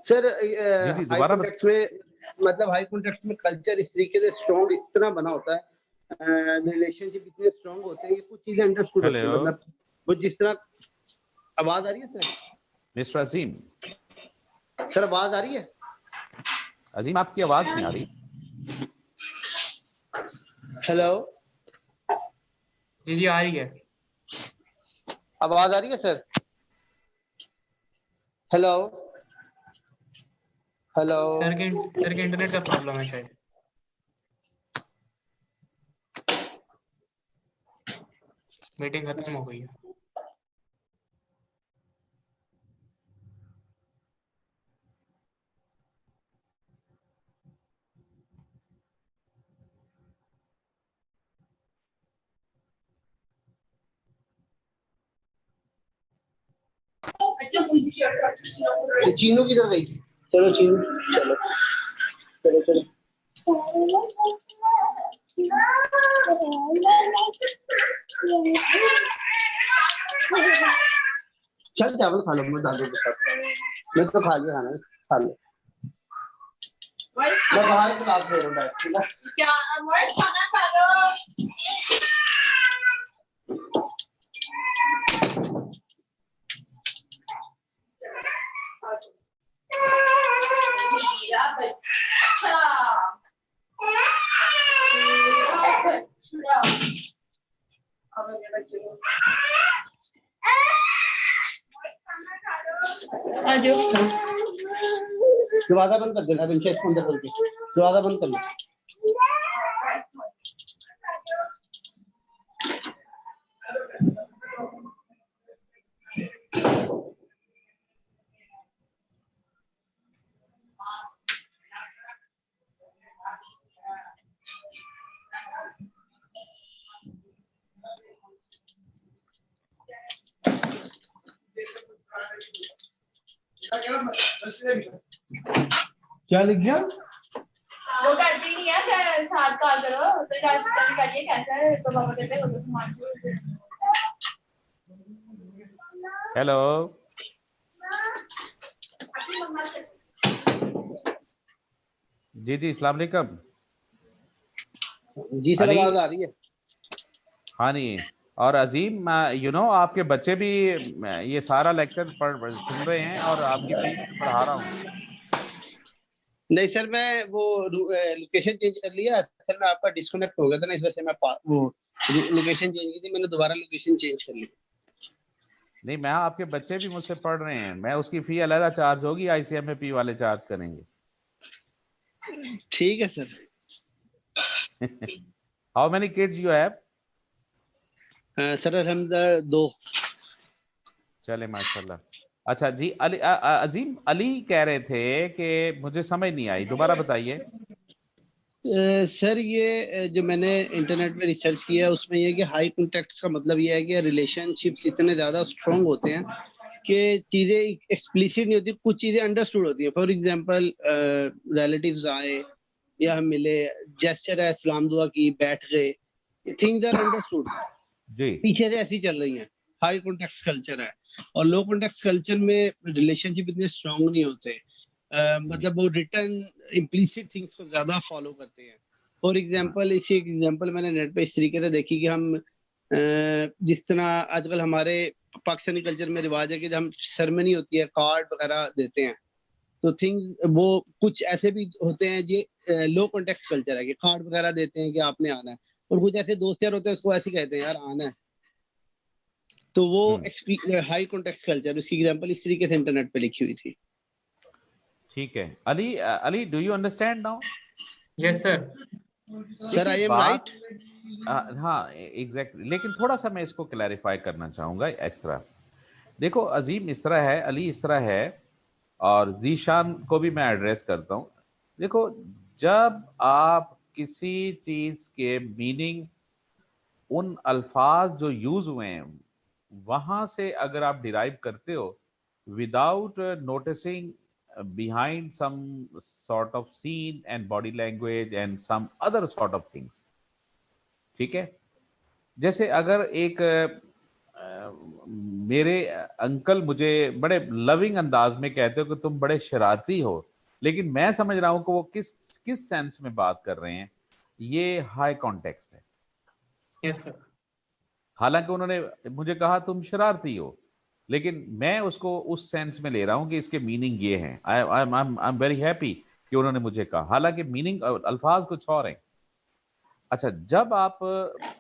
सर जी जी, हाई दोबारा कॉन्टेक्स्ट में मतलब हाई कॉन्टेक्स्ट में कल्चर इस तरीके से स्ट्रॉन्ग इस तरह बना होता है, रिलेशनशिप इतने स्ट्रॉन्ग होते हैं कि कुछ चीजें अंडरस्टूड होती है, हेलो मतलब वो जिस तरह। आवाज आ रही है सर? मिस्टर अजीम, सर आवाज आ रही है? अजीम आपकी आवाज नहीं आ रही। हेलो, जी जी आ रही है। आवाज आ रही है सर? Hello hello. सर के इंटरनेट का प्रॉब्लम है शायद। मीटिंग खत्म हो गई है। ये चीनू किधर गई? चलो चीनू, चलो चलो चलो। चल चावल खा लो, मैं दादू के साथ। मैं तो खा लिया खाना, खा लो। मैं बाहर क्लास दे रहा हूँ बैठ के ना। क्या हमारे खाना खा लो। मेरा बच्चा, मेरा बच्चा, अब मेरे बच्चे को दरवाजा बंद कर देना, रिंशेष को अंदर करके दरवाजा बंद कर लो। क्या लिख गया? वो करती नहीं है, फिर साथ कॉल करो तो करिए कैसा है तो पापा कहते हैं वो तो सामान हेलो जी जी, अस्सलाम वालेकुम। जी सर अली, आवाज आ रही है? हाँ नहीं, और अजीम यू नो आपके बच्चे भी ये सारा लेक्चर सुन रहे हैं और आपकी फीस में पढ़ा रहा हूँ। नहीं सर, मैं वो लोकेशन चेंज कर लिया, सर मैं आपका डिस्कनेक्ट हो गया था ना, इस वजह से मैं वो लोकेशन चेंज की थी, मैंने दोबारा लोकेशन चेंज कर ली। नहीं, मैं आपके बच्चे भी मुझसे पढ़ रहे हैं, मैं उसकी फी अलग चार्ज होगी, आईसीएमपी वाले चार्ज करेंगे। ठीक है sir. How many kids you have? Sir अल्हम्दुलिल्लाह 2। चले माशाल्लाह। अच्छा जी, अजीम अली कह रहे थे कि मुझे समझ नहीं आई, दोबारा बताइए। सर ये जो मैंने इंटरनेट पे रिसर्च किया उसमें ये कि हाई कॉन्टेक्ट का मतलब ये है कि रिलेशनशिप्स इतने ज्यादा स्ट्रांग होते हैं कि चीजें एक्सप्लिसिट नहीं होती, कुछ चीजें अंडरस्टूड होती है। फॉर एग्जांपल रिलेटिव्स आए या हम मिले, जेस्चर है, सलाम दुआ की, बैठ गए, थिंग्स आर अंडरस्टूड, जी पीछे से ऐसी चल रही हैं। हाई कॉन्टेक्स्ट कल्चर है। और लो कॉन्टेक्स्ट कल्चर में रिलेशनशिप इतने स्ट्रांग नहीं होते। मतलब वो रिटर्न इम्प्लिसिट थिंग्स को ज्यादा फॉलो करते हैं। फॉर एग्जांपल, इसी एक एग्जांपल मैंने नेट पे इस तरीके से देखी कि हम जिस तरह आजकल हमारे पाकिस्तानी कल्चर में रिवाज है कि जब हम सेरेमनी होती है कार्ड वगैरह देते हैं, तो थिंग वो कुछ ऐसे भी होते हैं जी, लो कॉन्टेक्स्ट कल्चर है कि कार्ड वगैरह देते हैं कि आपने आना है, और कुछ ऐसे दोस्त यार होते हैं उसको ऐसे कहते हैं यार आना है, तो वो हाई कॉन्टेक्स्ट कल्चर, उसकी एग्जांपल इस तरीके से इंटरनेट पे लिखी हुई थी। ठीक है। Ali Ali, do you understand now? Yes sir. Sir I am बात राइट? हाँ एग्जैक्टली, लेकिन थोड़ा सा मैं इसको क्लैरिफाई करना चाहूंगा। इस तरह देखो अजीम, इस तरह है, अली इस तरह है, और जीशान को भी मैं एड्रेस करता हूँ। देखो, जब आप किसी चीज के मीनिंग, उन अल्फाज जो यूज हुए हैं वहां से अगर आप डिराइव करते हो without noticing behind some sort of scene and body language and some other sort of things. ठीक है, जैसे अगर एक मेरे अंकल मुझे बड़े लविंग अंदाज में कहते हो कि तुम बड़े शरारती हो, लेकिन मैं समझ रहा हूं कि वो किस किस सेंस में बात कर रहे हैं, ये हाई कॉन्टेक्स्ट है। Yes sir. हालांकि उन्होंने मुझे कहा तुम शरारती हो, लेकिन मैं उसको उस सेंस में ले रहा हूं कि इसके मीनिंग ये हैं। आई एम वेरी हैप्पी कि उन्होंने मुझे कहा, हालांकि मीनिंग अल्फाज कुछ और हैं। अच्छा, जब आप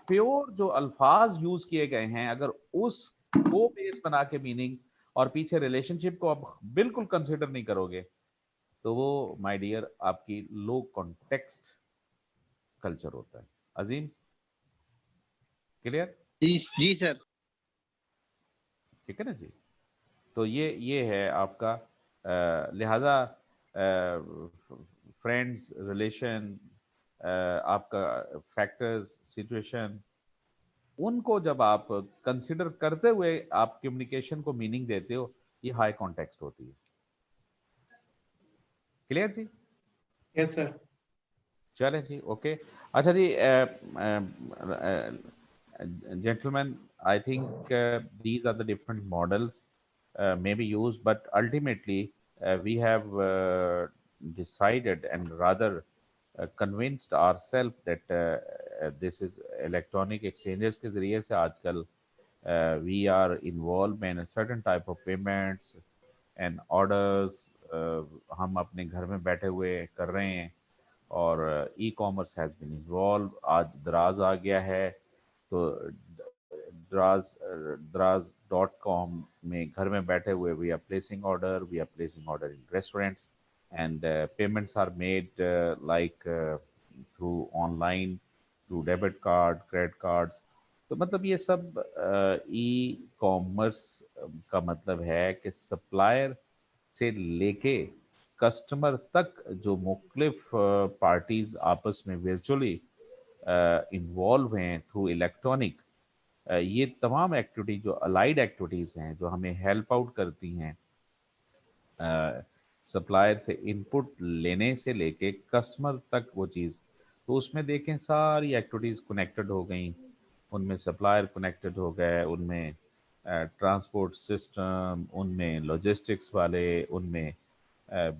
प्योर जो अल्फाज यूज किए गए हैं, अगर उसको बेस बना के मीनिंग और पीछे रिलेशनशिप को आप बिल्कुल कंसिडर नहीं करोगे, तो वो माय डियर आपकी लो कॉन्टेक्स्ट कल्चर होता है। अजीम, क्लियर? जी सर। ठीक है ना जी। तो ये है आपका लिहाजा फ्रेंड्स, रिलेशन, आपका फैक्टर्स, सिचुएशन, उनको जब आप कंसिडर करते हुए आप कम्युनिकेशन को मीनिंग देते हो, ये हाई कॉन्टेक्स्ट होती है। क्लियर जी? Yes sir. चलें जी, ओके। अच्छा जी, gentlemen, I think these are the different models may be used, but ultimately we have decided and rather convinced ourselves that this is electronic exchanges के ज़रिए से आजकल we are involved in a certain type of payments and orders हम अपने घर में बैठे हुए कर रहे हैं, और e commerce has been involve. आज दराज आ गया है, तो draz.com में घर में बैठे हुए we are placing order in restaurants, and payments are made through online, through debit card, credit cards। तो मतलब ये सब ई कॉमर्स का मतलब है कि सप्लायर से लेके कस्टमर तक जो मुख्तलिफ पार्टीज आपस में वर्चुअली इन्वॉल्व हैं थ्रू इलेक्ट्रॉनिक, ये तमाम एक्टिविटीज जो अलाइड एक्टिविटीज़ हैं, जो हमें हेल्प आउट करती हैं सप्लायर से इनपुट लेने से लेके कस्टमर तक वो चीज़, तो उसमें देखें सारी एक्टिविटीज़ कनेक्टेड हो गई। उनमें सप्लायर कनेक्टेड हो गए, उनमें ट्रांसपोर्ट सिस्टम, उनमें लॉजिस्टिक्स वाले, उनमें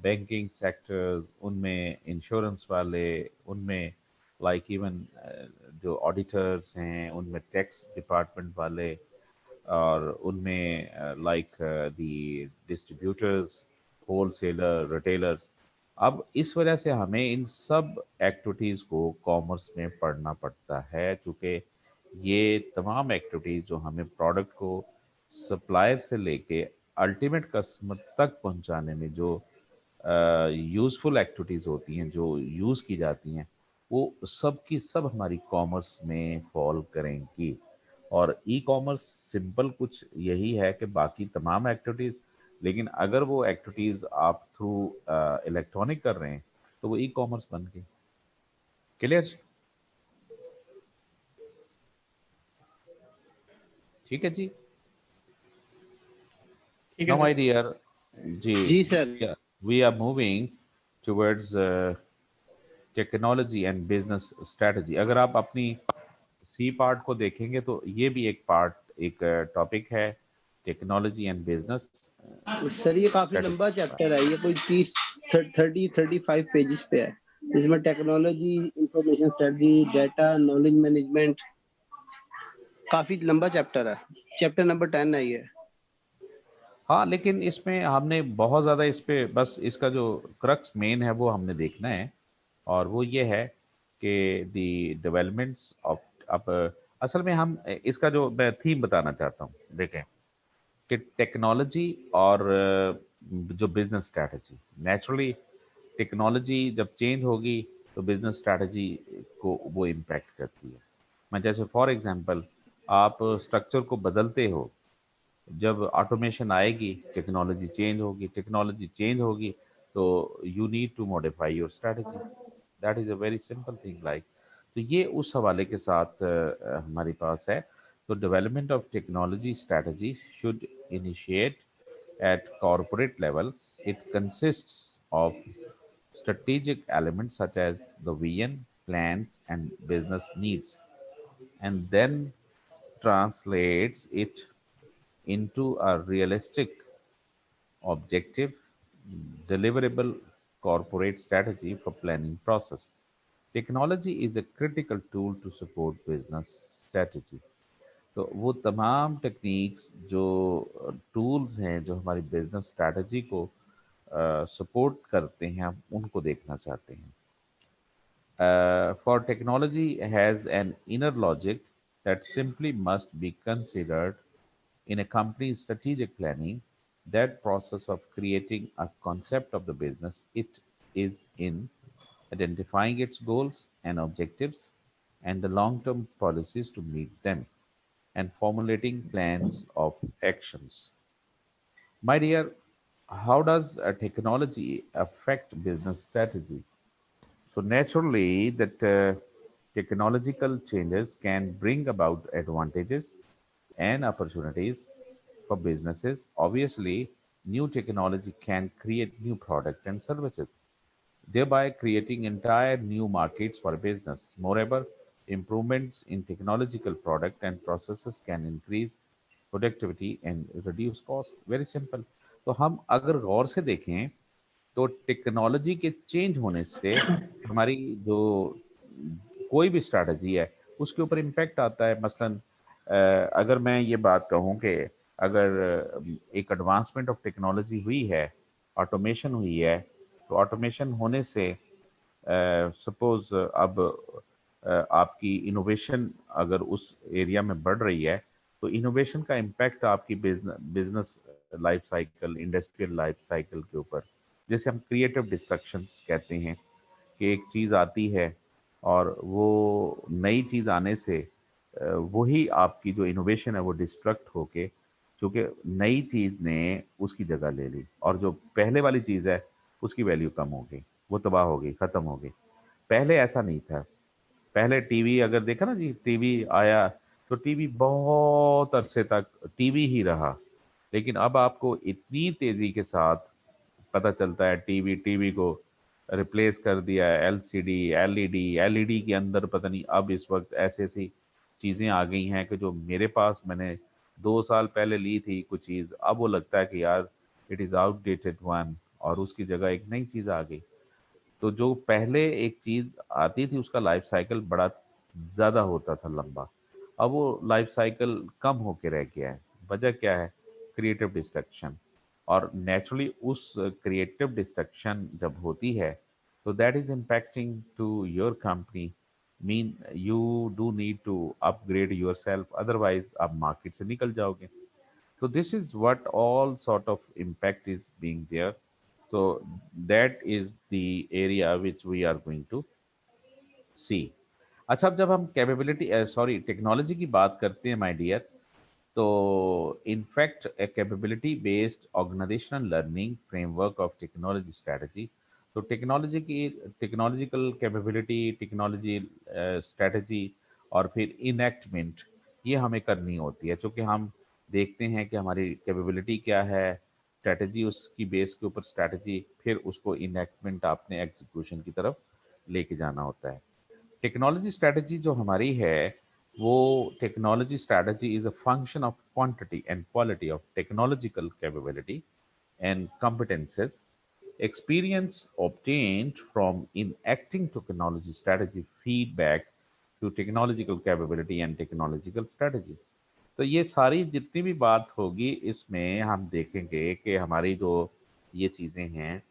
बैंकिंग सेक्टर्स, उनमें इंश्योरेंस वाले, उनमें लाइक इवन जो ऑडिटर्स हैं, उनमें टैक्स डिपार्टमेंट वाले, और उनमें like the distributors, wholesaler, retailers. अब इस वजह से हमें इन सब एक्टिविटीज़ को कॉमर्स में पढ़ना पड़ता है, क्योंकि ये तमाम एक्टिविटीज़ जो हमें प्रोडक्ट को सप्लायर से लेके अल्टीमेट कस्टमर तक पहुंचाने में जो यूज़फुल एक्टिविटीज़ होती हैं, जो यूज़ की जाती हैं, वो सब की सब हमारी कॉमर्स में फॉल करेंगी। और ई कॉमर्स सिंपल कुछ यही है कि बाकी तमाम एक्टिविटीज़, लेकिन अगर वो एक्टिविटीज़ आप थ्रू इलेक्ट्रॉनिक कर रहे हैं तो वो ई कॉमर्स बन गई। क्लियर? ठीक है जी। ठीक है Now, my सर। dear, जी sir. we are moving towards technology and business strategy. अगर आप अपनी सी पार्ट को देखेंगे तो ये भी एक पार्ट, एक टॉपिक है, टेक्नोलॉजी एंड बिजनेस। सर ये काफी लंबा चैप्टर है, ये कोई 35 पेजेस पे है, जिसमें technology, information strategy, data, knowledge management, काफी लंबा चैप्टर है। चैप्टर नंबर 10 है ये। हाँ, लेकिन इसमें हमने बहुत ज़्यादा इस पे बस इसका जो क्रक्स मेन है वो हमने देखना है, और वो ये है कि दी डेवलपमेंट्स ऑफ, अब असल में हम इसका जो मैं थीम बताना चाहता हूँ, देखें कि टेक्नोलॉजी और जो बिजनेस स्ट्रैटेजी, नेचुरली टेक्नोलॉजी जब चेंज होगी तो बिजनेस स्ट्रैटेजी को वो इम्पैक्ट करती है। मैं जैसे फॉर एग्जांपल, आप स्ट्रक्चर को बदलते हो, जब ऑटोमेशन आएगी टेक्नोलॉजी चेंज होगी, तो you need to modify your strategy. That is a very simple thing like. तो ये उस हवाले के साथ हमारे पास है। तो development of technology strategy should initiate At corporate level, it consists of strategic elements such as the vision, plans, and business needs, and then translates it into a realistic, objective, deliverable corporate strategy for planning process. Technology is a critical tool to support business strategy. तो वो तमाम techniques जो tools हैं जो हमारी business strategy को support करते हैं, हम उनको देखना चाहते हैं. For technology has an inner logic that simply must be considered in a company's strategic planning. That process of creating a concept of the business it is in, identifying its goals and objectives, and the long-term policies to meet them, and formulating plans of actions. My dear, how does technology affect business strategy? So naturally, that technological changes can bring about advantages and opportunities for businesses. Obviously, new technology can create new products and services, thereby creating entire new markets for business. Moreover, improvements in technological product and processes can increase productivity and reduce cost. Very simple. तो हम अगर गौर से देखें तो technology के change होने से हमारी जो कोई भी स्ट्रैटेजी है उसके ऊपर इम्पैक्ट आता है. मसलन अगर मैं ये बात कहूँ कि अगर एक एडवांसमेंट ऑफ टेक्नोलॉजी हुई है, ऑटोमेशन हुई है, तो ऑटोमेशन होने से सपोज अब आपकी इनोवेशन अगर उस एरिया में बढ़ रही है तो इनोवेशन का इम्पैक्ट आपकी business life cycle, industrial life cycle के ऊपर, जैसे हम क्रिएटिव डिस्ट्रक्शंस कहते हैं कि एक चीज़ आती है और वो नई चीज़ आने से वही आपकी जो इनोवेशन है वो डिस्ट्रक्ट होके, चूँकि नई चीज़ ने उसकी जगह ले ली और जो पहले वाली चीज़ है उसकी वैल्यू कम हो गई, वो तबाह हो गई, ख़त्म हो गई. पहले ऐसा नहीं था. पहले टीवी अगर देखा ना जी, टीवी आया तो टीवी बहुत अरसे तक टीवी ही रहा, लेकिन अब आपको इतनी तेज़ी के साथ पता चलता है टीवी टीवी को रिप्लेस कर दिया है एलसीडी, एलईडी, एलईडी के अंदर पता नहीं अब इस वक्त ऐसी ऐसी चीज़ें आ गई हैं कि जो मेरे पास मैंने 2 साल पहले ली थी कुछ चीज़, अब वो लगता है कि यार इट इज़ आउटडेटेड वन, और उसकी जगह एक नई चीज़ आ गई. तो जो पहले एक चीज़ आती थी उसका लाइफ साइकिल बड़ा ज़्यादा होता था, लंबा. अब वो लाइफ साइकिल कम होके रह गया है. वजह क्या है? Creative destruction. और नेचुरली उस क्रिएटिव डिस्ट्रक्शन जब होती है तो that is impacting to your company. Mean you do need to upgrade yourself, otherwise आप मार्केट से निकल जाओगे. So this is what all sort of impact is being there. So that is the area which we are going to see. अच्छा, अब जब हम capability sorry technology की बात करते हैं माय डियर, तो in fact a capability based organizational learning framework of technology strategy. तो टेक्नोलॉजी की टेक्नोलॉजिकल कैपेबिलिटी, टेक्नोलॉजी स्ट्रेटजी और फिर इनएक्टमेंट ये हमें करनी होती है, चूँकि हम देखते हैं कि हमारी कैपेबिलिटी क्या है, स्ट्रेटजी उसकी बेस के ऊपर स्ट्रेटजी, फिर उसको इनएक्टमेंट आपने एग्जीक्यूशन की तरफ लेके जाना होता है. टेक्नोलॉजी स्ट्रेटजी जो हमारी है वो technology strategy is a function of quantity and quality of technological capability and competences, experience obtained from enacting technology strategy, feedback to technological capability and technological strategy. तो ये सारी जितनी भी बात होगी इसमें हम देखेंगे कि हमारी जो ये चीज़ें हैं,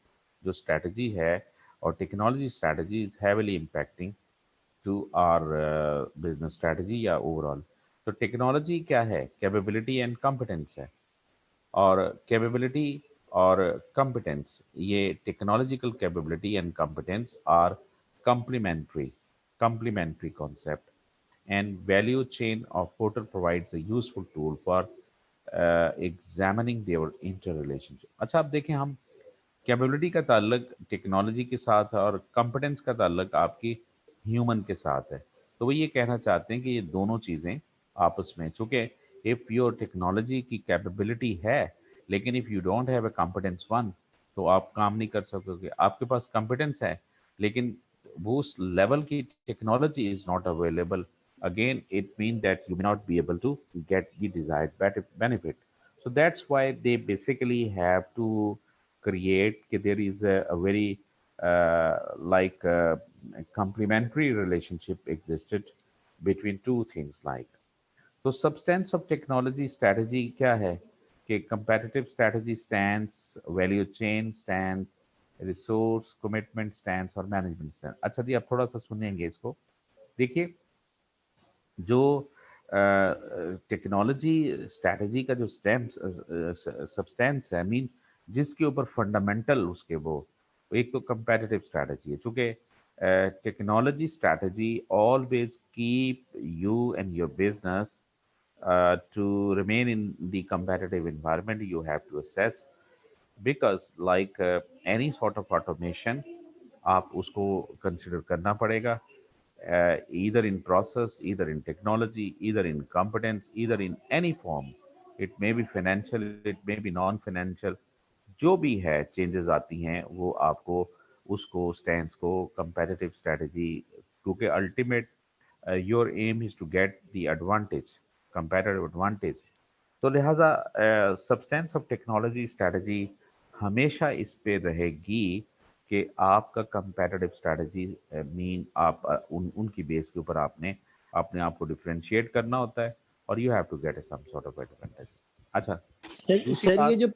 जो स्ट्रेटजी है और technology strategy is heavily impacting to our business strategy या ओवरऑल. तो टेक्नोलॉजी क्या है? कैपेबिलिटी एंड कॉम्पिटेंस है. और कैपेबिलिटी और competence, ये technological capability and competence are complementary concept, and value chain of Porter provides a useful tool for examining their interrelationship. अच्छा, अब देखें हम कैपेबिलिटी का ताल्लुक टेक्नोलॉजी के साथ है और कॉम्पिटेंस का ताल्लुक आपकी ह्यूमन के साथ है. तो वो ये कहना चाहते हैं कि ये दोनों चीज़ें आपस में, चूँकि इफ़ योर टेक्नोलॉजी की कैपेबिलिटी है लेकिन if you don't have a competence one, तो आप काम नहीं कर सकोगे। आपके पास कॉम्पिटेंस है लेकिन वो उस लेवल की technology is not available, again it means that you may not be able to get the desired benefit. So that's why they basically have to create there is a very like complementary relationship existed between two things like. तो substance of technology strategy क्या है कि competitive strategy stands, value chain stands, resource commitment stands और management stand. अच्छा जी, आप थोड़ा सा सुनेंगे इसको। देखिए, जो टेक्नोलॉजी स्ट्रैटेजी का जो सब्सटेंस है, मीन जिसके ऊपर फंडामेंटल उसके वो एक तो कंपेटिटिव स्ट्रैटेजी है। चूंकि technology strategy always keep you and your business to remain in the competitive environment. You have to assess because like any sort of automation आप उसको consider करना पड़ेगा, either in process, either in technology, either in competence, either in any form. It may be financial, it may be non-financial. जो भी है changes आती हैं वो आपको उसको स्टैंड को कंपेटिटिव स्ट्रेटजी, क्योंकि ultimate your aim is to get the advantage, competitive advantage. तो लिहाजा सब्सटेंस ऑफ टेक्नोलॉजी स्ट्रेटजी हमेशा इस पे रहेगी कि आपका कंपेटिटिव स्ट्रेटजी मीन आप उनकी बेस के ऊपर आपने अपने आप को डिफरेंशिएट करना होता है और you have to get some sort of advantage. अच्छा, दूसरी सर बात, ये जो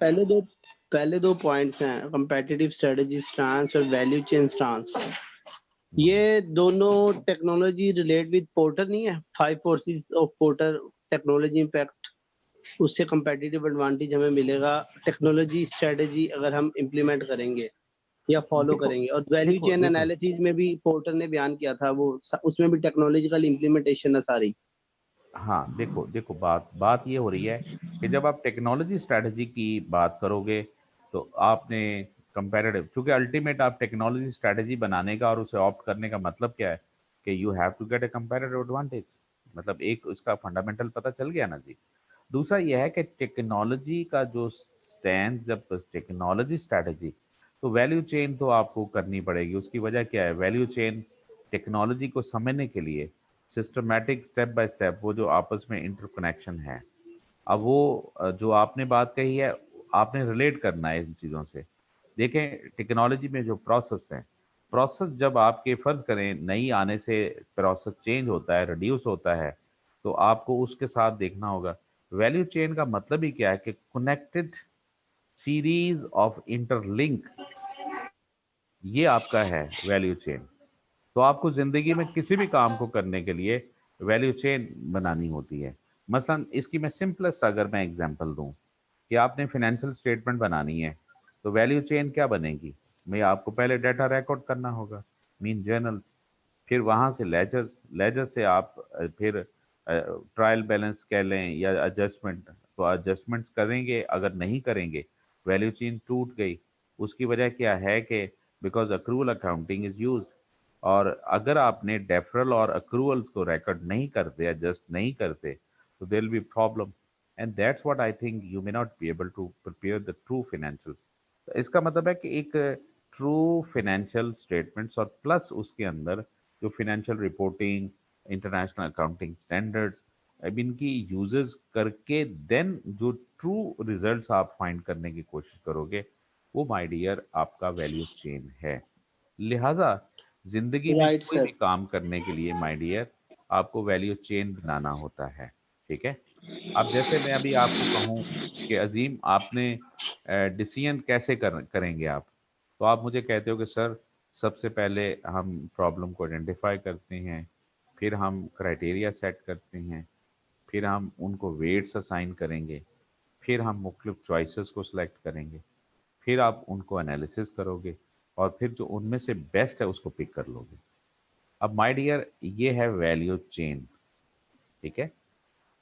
पहले दो पॉइंट्स हैं, कंपेटिटिव स्ट्रेटजी स्टांस और वैल्यू चेन स्टांस, ये दोनों टेक्नोलॉजी रिलेट विद पोर्टर नहीं है? 5 forces of porter technology impact, उससे कंपेटिटिव एडवांटेज हमें मिलेगा टेक्नोलॉजी स्ट्रेटजी अगर हम इम्प्लीमेंट करेंगे या फॉलो देखो करेंगे। और वैल्यू देखो चेन देखो एनालिसिस में भी पोर्टर ने बयान किया था, वो उसमें भी टेक्नोलॉजिकल इम्प्लीमेंटेशन है सारी। हाँ, देखो देखो बात ये हो रही है कि जब आप टेक्नोलॉजी स्ट्रेटजी की बात करोगे तो आपने कंपैरेटिव, क्योंकि अल्टीमेट आप टेक्नोलॉजी स्ट्रेटजी बनाने का और उसे ऑप्ट करने का मतलब क्या है कि you have to get a comparative advantage. मतलब एक उसका फंडामेंटल पता चल गया ना जी। दूसरा यह है कि टेक्नोलॉजी का जो स्टैंड, जब टेक्नोलॉजी स्ट्रेटजी, तो वैल्यू चेन तो आपको करनी पड़ेगी। उसकी वजह क्या है, वैल्यू चेन टेक्नोलॉजी को समझने के लिए सिस्टमैटिक स्टेप बाय स्टेप वो जो आपस में इंटरकनेक्शन है, अब वो जो आपने बात कही है आपने रिलेट करना है इन चीज़ों से। देखें, टेक्नोलॉजी में जो प्रोसेस है, प्रोसेस जब आपके फ़र्ज़ करें नई आने से प्रोसेस चेंज होता है, रिड्यूस होता है, तो आपको उसके साथ देखना होगा। वैल्यू चेन का मतलब ही क्या है कि कनेक्टेड सीरीज ऑफ इंटरलिंक, ये आपका है वैल्यू चेन। तो आपको ज़िंदगी में किसी भी काम को करने के लिए वैल्यू चेन बनानी होती है। मसलन इसकी मैं सिंपलेस्ट अगर मैं एग्जांपल दूं कि आपने फाइनेंशियल स्टेटमेंट बनानी है, तो वैल्यू चेन क्या बनेगी? मैं आपको पहले डाटा रिकॉर्ड करना होगा, मीन जर्नल्स, फिर वहाँ से लेजर्स, लेजर से आप फिर ट्रायल बैलेंस कह लें या एडजस्टमेंट, तो एडजस्टमेंट्स करेंगे, अगर नहीं करेंगे वैल्यू चेन टूट गई। उसकी वजह क्या है कि because accrual accounting is use, और अगर आपने डेफरल और अक्रूवल्स को रिकॉर्ड नहीं करते, एडजस्ट नहीं करते, तो there will be problem. And that's what I think you may not be able to prepare the true financials. इसका मतलब है कि एक ट्रू फाइनेंशियल स्टेटमेंट्स और प्लस उसके अंदर जो financial reporting, international accounting standards, अब इनकी यूजेस करके देन जो ट्रू रिजल्ट्स आप फाइंड करने की कोशिश करोगे, वो माय डियर आपका वैल्यू चेन है। लिहाजा जिंदगी में राइट कोई सर। भी काम करने के लिए माय डियर आपको वैल्यू चेन बनाना होता है। ठीक है, अब जैसे मैं अभी आपको कहूँ कि अजीम आपने डिसीजन कैसे करेंगे आप, तो आप मुझे कहते हो कि सर सबसे पहले हम प्रॉब्लम को आइडेंटिफाई करते हैं, फिर हम क्राइटेरिया सेट करते हैं, फिर हम उनको वेट्स असाइन करेंगे, फिर हम मुख्तलिफ चॉइसेस को सिलेक्ट करेंगे, फिर आप उनको एनालिसिस करोगे और फिर जो उनमें से बेस्ट है उसको पिक कर लोगे। अब माय डियर ये है वैल्यू चेन। ठीक है,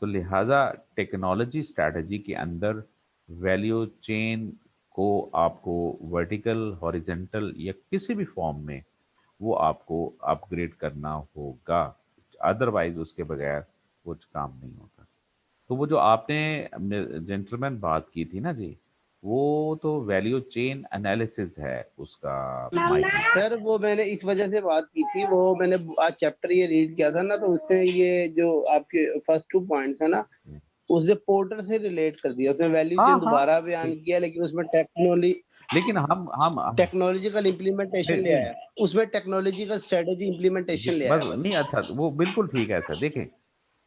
तो लिहाजा टेक्नोलॉजी स्ट्रैटेजी के अंदर वैल्यू चेन को आपको वर्टिकल, हॉरिजेंटल या किसी भी फॉर्म में वो आपको अपग्रेड करना होगा, अदरवाइज उसके बगैर वो काम नहीं होता। तो वो जो आपने जेंटलमैन बात की थी ना जी, वो तो वैल्यू चेन एनालिसिस है उसका माइकल। सर वो मैंने इस वजह से बात की थी, वो मैंने आज चैप्टर ये रीड किया था ना, तो उसमें ये जो आपके फर्स्ट 2 पॉइंट्स है ना, उसने पोर्टर से रिलेट कर दिया, उसमें वैल्यू हाँ चेन हाँ दोबारा बयान ठीक। किया, लेकिन उसमें लेकिन हम टेक्नोलॉजिकल इम्प्लीमेंटेशन नहीं ले नहीं आया, उसमें टेक्नोलॉजिकल स्ट्रेटेजी इम्प्लीमेंटेशन ले बस आया बस। नहीं, अच्छा वो बिल्कुल ठीक है सर। देखें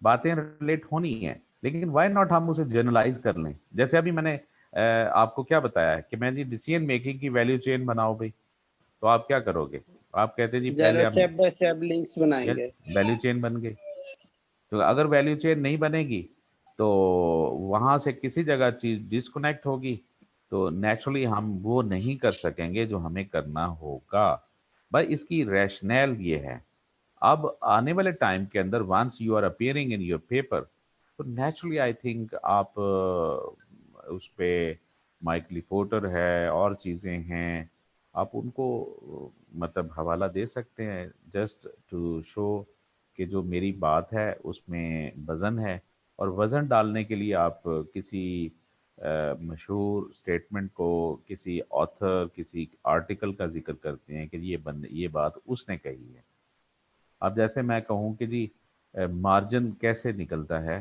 बातें रिलेट होनी है, लेकिन वाई नॉट हम उसे जनरलाइज कर लें। जैसे अभी मैंने आपको क्या बताया है कि मैं जी डिसीजन मेकिंग की वैल्यू चेन बनाओ भाई, तो आप क्या करोगे? आप कहते हैं जी पहले जरा हम स्टेप बाय स्टेप लिंक्स बनाएंगे। वैल्यू चेन बन गई। तो अगर वैल्यू चेन नहीं बनेगी तो वहां से किसी जगह चीज डिस्कनेक्ट होगी, तो नेचुरली हम वो नहीं कर सकेंगे जो हमें करना होगा। भाई इसकी रैशनल ये है, अब आने वाले टाइम के अंदर once you are appearing in your paper, तो नेचुरली आई थिंक आप उस पे माइकल पोर्टर है और चीज़ें हैं, आप उनको मतलब हवाला दे सकते हैं जस्ट टू शो कि जो मेरी बात है उसमें वज़न है। और वज़न डालने के लिए आप किसी मशहूर स्टेटमेंट को, किसी ऑथर, किसी आर्टिकल का जिक्र करते हैं कि ये बात उसने कही है। अब जैसे मैं कहूँ कि जी मार्जिन कैसे निकलता है,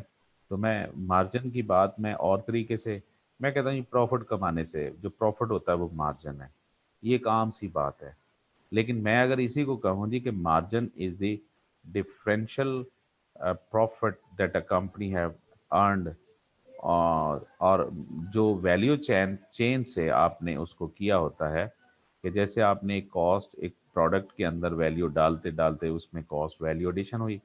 तो मैं मार्जिन की बात मैं और तरीके से मैं कहता हूँ जी प्रॉफिट कमाने से जो प्रॉफिट होता है वो मार्जिन है। ये एक आम सी बात है। लेकिन मैं अगर इसी को कहूँ जी कि margin is the differential profit that a company have earned, और जो वैल्यू चेन चेन से आपने उसको किया होता है कि जैसे आपने एक कॉस्ट एक प्रोडक्ट के अंदर वैल्यू डालते डालते उसमें कॉस्ट वैल्यू एडिशन हुई।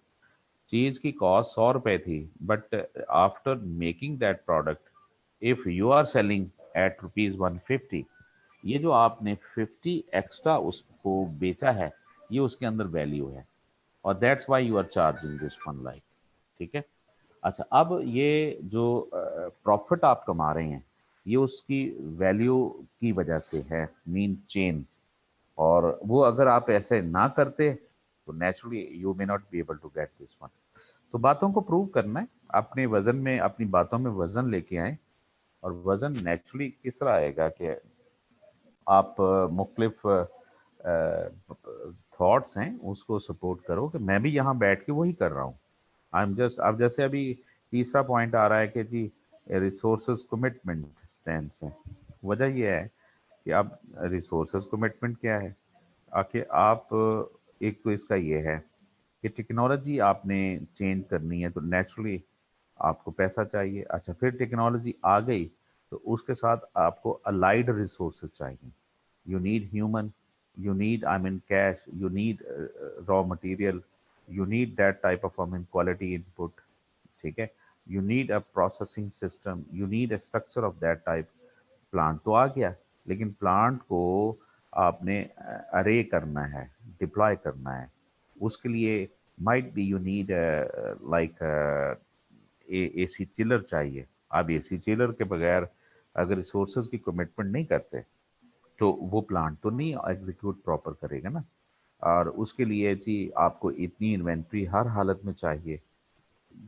चीज़ की कॉस्ट 100 रुपये थी, but after making that product if you are selling at rupees 150, ये जो आपने 50 एक्स्ट्रा उसको बेचा है, ये उसके अंदर वैल्यू है, और that's why you are charging this one like. ठीक है। अच्छा, अब ये जो प्रॉफिट आप कमा रहे हैं, ये उसकी वैल्यू की वजह से है, मीन चेन। और वो अगर आप ऐसे ना करते तो naturally you may not be able to get this one. तो बातों को प्रूव करना है, अपने वजन में अपनी बातों में वजन लेके आए। और वजन नेचुरली किस तरह आएगा कि आप मुख्तलिफ थॉट्स हैं उसको सपोर्ट करो कि मैं भी यहाँ बैठ के वही कर रहा हूँ। आई एम जस्ट, अब जैसे अभी तीसरा पॉइंट आ रहा है कि जी रिसोर्सेज कमिटमेंट स्टैंड्स है। वजह यह है कि अब रिसोर्सेज कमिटमेंट क्या है, आखिर आप एक तो इसका ये है कि टेक्नोलॉजी आपने चेंज करनी है तो नेचुरली आपको पैसा चाहिए। अच्छा, फिर टेक्नोलॉजी आ गई तो उसके साथ आपको अलाइड रिसोर्सेज चाहिए। you need human, you need, I mean, cash, you need raw material, you need that type of, I mean, quality input. ठीक है, you need a processing system, you need a structure of that type. Plant तो आ गया, लेकिन plant को आपने अरे करना है, डिप्लॉय करना है। उसके लिए might be you need like AC chiller चाहिए। आप एसी चिलर के बगैर अगर रिसोर्सेज की कमिटमेंट नहीं करते तो वो प्लांट तो नहीं एग्जीक्यूट प्रॉपर करेगा ना। और उसके लिए जी आपको इतनी इन्वेंट्री हर हालत में चाहिए,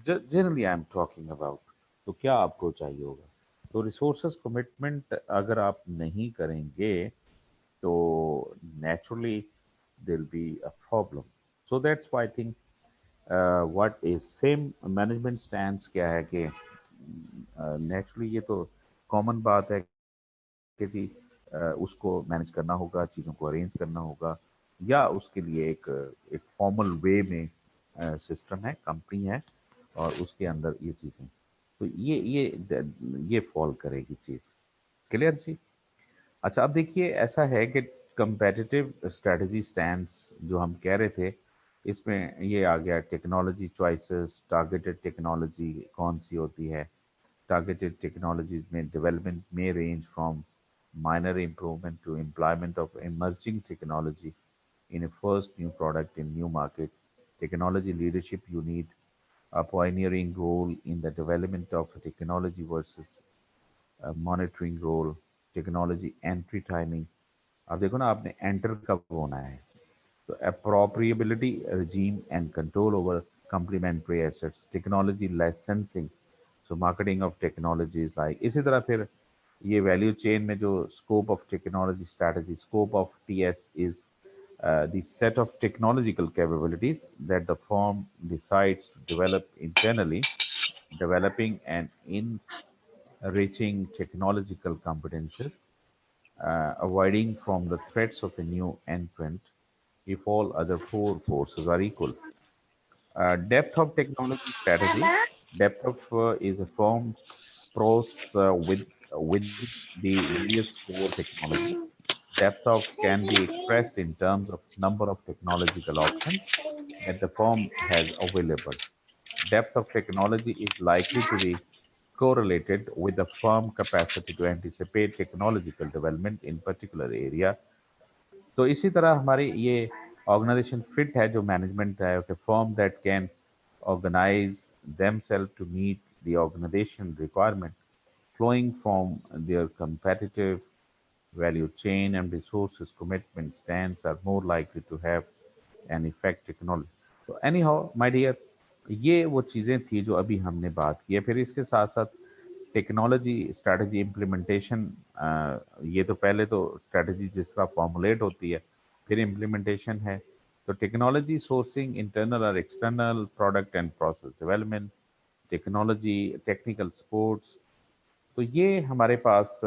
generally I am talking about. तो क्या आपको चाहिए होगा? तो रिसोर्सेज कमिटमेंट अगर आप नहीं करेंगे तो naturally there be a problem. So that's why I think what is same management stands क्या है कि नेचुरली ये तो कॉमन बात है कि जी उसको मैनेज करना होगा, चीज़ों को अरेंज करना होगा, या उसके लिए एक फॉर्मल वे में सिस्टम है, कंपनी है, और उसके अंदर ये चीज़ें, तो ये फॉल करेगी चीज़। क्लियर जी? अच्छा, अब देखिए ऐसा है कि कंपेटिटिव स्ट्रेटजी स्टैंड्स जो हम कह रहे थे, इसमें ये आ गया टेक्नोलॉजी चॉइसेस। टारगेटेड टेक्नोलॉजी कौन सी होती है? Targeted technologies में development may range from minor improvement to employment of emerging technology in a first new product in new market. Technology leadership, you need a pioneering role in the development of technology versus a monitoring role. Technology entry timing, अब देखो ना आपने enter कब होना है, तो appropriability regime and control over complementary assets. Technology licensing, so marketing of technologies like, इसी तरह फिर ये वैल्यू चेन में जो scope of technology strategy, scope of TS is the set of technological capabilities that the firm decides to develop internally, developing and enriching technological competences, avoiding from the threats of a new entrant if all other four forces are equal. Depth of technology strategy. Depth of is a firm pros with the various core technology. Depth of can be expressed in terms of number of technological options that the firm has available. Depth of technology is likely to be correlated with the firm capacity to anticipate technological development in particular area. तो इसी तरह हमारी ये organisation fit है जो management है, a firm that can organize themselves to meet the organization requirement flowing from their competitive value chain and resources commitment stands are more likely to have an effect technology. So anyhow, my dear, ये वो चीज़ें थी जो अभी हमने बात की है। फिर इसके साथ साथ टेक्नोलॉजी स्ट्रैटेजी इम्प्लीमेंटेशन, ये तो पहले तो स्ट्रैटेजी जिस तरह फॉर्मुलेट होती है, फिर इम्प्लीमेंटेशन है। तो टेक्नोलॉजी सोर्सिंग, इंटरनल और external, product and process development, technology technical supports, तो ये हमारे पास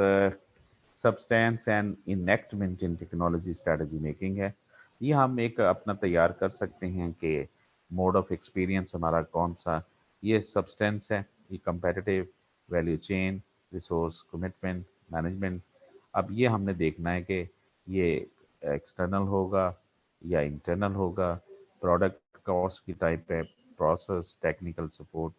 substance and enactment in technology strategy making है। ये हम एक अपना तैयार कर सकते हैं कि मोड ऑफ एक्सपीरियंस हमारा कौन सा, ये सब्सटेंस है, ये competitive, value chain, resource commitment, management. अब ये हमने देखना है कि ये एक्सटर्नल होगा या इंटरनल होगा, प्रोडक्ट कॉस्ट की टाइप है, प्रोसेस, टेक्निकल सपोर्ट।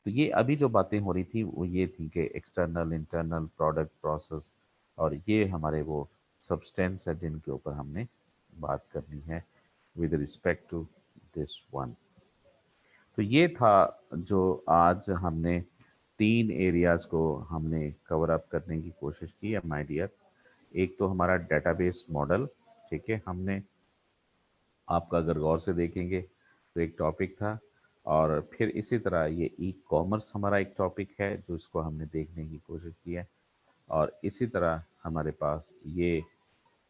तो ये अभी जो बातें हो रही थी वो ये थी कि एक्सटर्नल, इंटरनल, प्रोडक्ट, प्रोसेस, और ये हमारे वो सब्सटेंस है जिनके ऊपर हमने बात करनी है with respect to this one. तो ये था जो आज हमने 3 एरियाज को हमने कवर अप करने की कोशिश की है माय डियर। एक तो हमारा डेटाबेस मॉडल, ठीक है, हमने आपका अगर गौर से देखेंगे तो एक टॉपिक था, और फिर इसी तरह ये ई कॉमर्स हमारा एक टॉपिक है जो इसको हमने देखने की कोशिश की है, और इसी तरह हमारे पास ये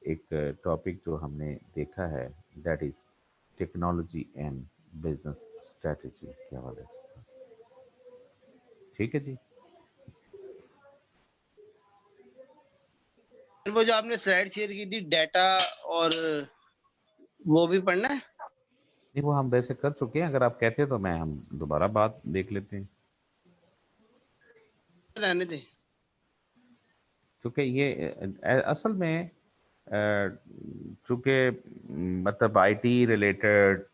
एक टॉपिक जो हमने देखा है that is technology and business strategy के हवाले से। ठीक है जी। वो जो आपने स्लाइड शेयर की थी डाटा, और वो भी पढ़ना है? नहीं, वो हम वैसे कर चुके हैं, अगर आप कहते हैं तो मैं हम दोबारा बात देख लेते हैं, रहने दे। क्योंकि ये असल में चूँकि मतलब आईटी रिलेटेड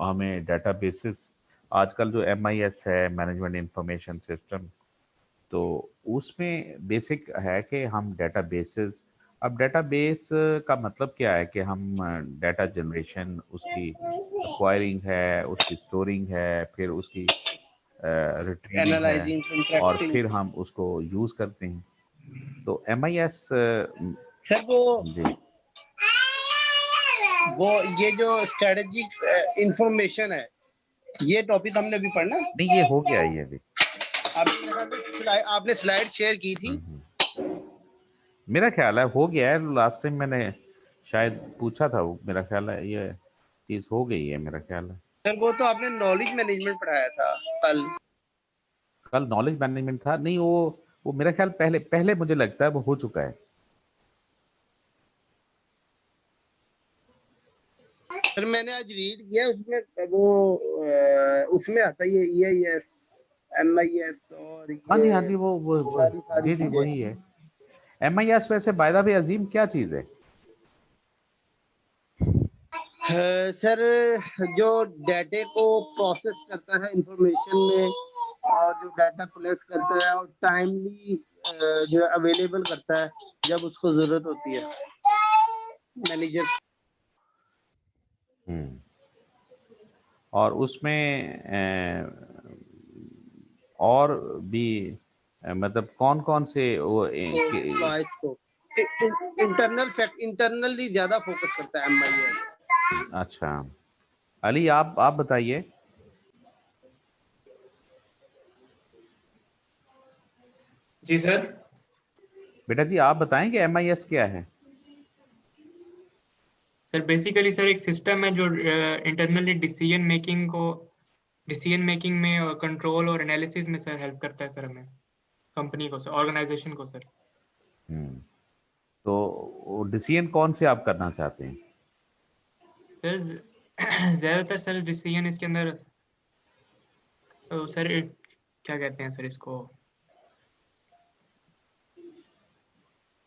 हमें डेटाबेसेस, आजकल जो एमआईएस है, मैनेजमेंट इंफॉर्मेशन सिस्टम, तो उसमें बेसिक है कि हम डेटाबेसेस, अब डेटाबेस का मतलब क्या है कि हम डाटा जनरेशन, उसकी एक्वायरिंग है, उसकी स्टोरिंग है, फिर उसकी रिट्रीविंग है, एनालाइजिंग, और इंटरेक्टिंग। फिर हम उसको यूज़ करते हैं। तो एमआईएस सर जी वो ये जो स्ट्रेटेजिक इंफॉर्मेशन है, ये टॉपिक हमने अभी पढ़ना है। नहीं, ये हो गया ये अभी। आपने स्लाइड शेयर की थी। मेरा ख्याल है हो गया है, लास्ट टाइम मैंने शायद पूछा था, वो मेरा ख्याल है ये चीज़ हो गई है, मेरा ख्याल है। सर वो तो आपने नॉलेज मैनेजमेंट पढ़ाया था कल नॉलेज मैनेजमेंट था, नहीं वो मेरा ख्याल पहले पहले मुझे लगता है वो हो चुका है। सर मैंने आज रीड किया, उसमें वो उसमें आता है ये EIS, MIS और हाँ जी, हाँ ये जी, वो सारी जी चीजें। वही है। एमआईएस वैसे बाय द वे अजीम क्या चीज़ है? सर जो डाटे को प्रोसेस करता है इंफॉर्मेशन में, और जो डाटा कलेक्ट करता है और टाइमली जो अवेलेबल करता है जब उसको जरूरत होती है मैनेजर। और उसमें और भी मतलब कौन कौन से वो इंटरनली ज्यादा फोकस करता है MIS। अच्छा, अली आप बताइए। जी सर। बेटा जी आप बताएं कि MIS क्या है? सर बेसिकली सर एक सिस्टम है जो इंटरनली डिसीजन मेकिंग में और कंट्रोल और एनालिसिस में सर हेल्प करता है सर हमें, कंपनी को सर, ऑर्गेनाइजेशन को सर। तो डिसीजन कौन से आप करना चाहते हैं? सर ज्यादातर सर डिसीजन इसके अंदर तो सर क्या कहते हैं सर इसको,